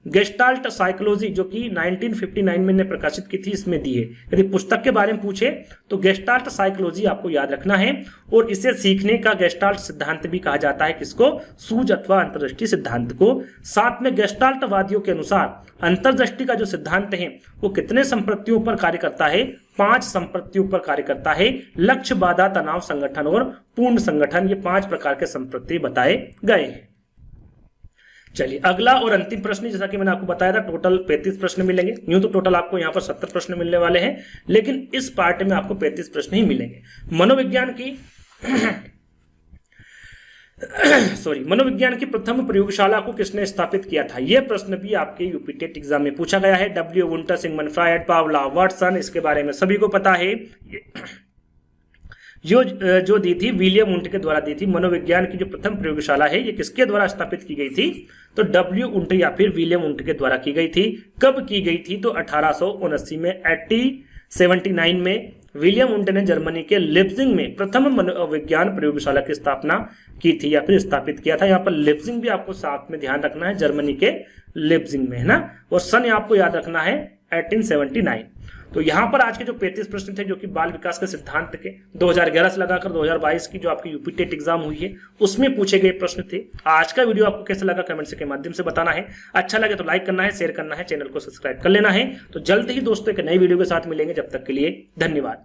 गेस्टाल्ट साइकोलॉजी जो कि 1959 में ने प्रकाशित की थी इसमें दी है। यदि पुस्तक के बारे में पूछे तो गेस्टाल्ट साइकोलॉजी आपको याद रखना है, और इसे सीखने का गेस्टाल्ट सिद्धांत भी कहा जाता है। किसको? सूझ अथवा अंतर्दृष्टि सिद्धांत को। साथ में गेस्टाल्ट वादियों के अनुसार अंतर्दृष्टि का जो सिद्धांत है वो कितने संप्रत्तियों पर कार्य करता है? 5 संप्रत्तियों पर कार्य करता है। लक्ष्य, बाधा, तनाव, संगठन और पूर्ण संगठन, ये 5 प्रकार के संप्रत्ति बताए गए हैं। चलिए अगला और अंतिम प्रश्न, जैसा कि मैंने आपको बताया था टोटल 35 प्रश्न मिलेंगे। यूं तो टोटल आपको यहाँ पर 70 प्रश्न मिलने वाले हैं, लेकिन इस पार्ट में आपको 35 प्रश्न ही मिलेंगे। मनोविज्ञान की मनोविज्ञान की प्रथम प्रयोगशाला को किसने स्थापित किया था? यह प्रश्न भी आपके यूपी टेट एग्जाम में पूछा गया है। W Wundt, Sigmund Freud, Pavlov, Watson, इसके बारे में सभी को पता है। जो दी थी विलियम वुंट के द्वारा दी थी। मनोविज्ञान की जो प्रथम प्रयोगशाला है ये किसके द्वारा स्थापित की गई थी? तो डब्ल्यू वुंट या फिर विलियम वुंट के द्वारा की गई थी। कब की गई थी? तो 1879 में। 1879 में विलियम वुंट ने जर्मनी के लिप्जिंग में प्रथम मनोविज्ञान प्रयोगशाला की स्थापना की थी या फिर स्थापित किया था। यहाँ पर लिप्जिंग भी आपको साथ में ध्यान रखना है, जर्मनी के लिप्जिंग में, है ना। और सन आपको याद रखना है 1879। तो यहाँ पर आज के जो 35 प्रश्न थे जो कि बाल विकास के सिद्धांत के 2011 से लगाकर 2022 की जो आपकी यूपी टेट एग्जाम हुई है उसमें पूछे गए प्रश्न थे। आज का वीडियो आपको कैसा लगा कमेंट के माध्यम से बताना है। अच्छा लगे तो लाइक करना है, शेयर करना है, चैनल को सब्सक्राइब कर लेना है। तो जल्द ही दोस्तों एक नई वीडियो के साथ मिलेंगे, जब तक के लिए धन्यवाद।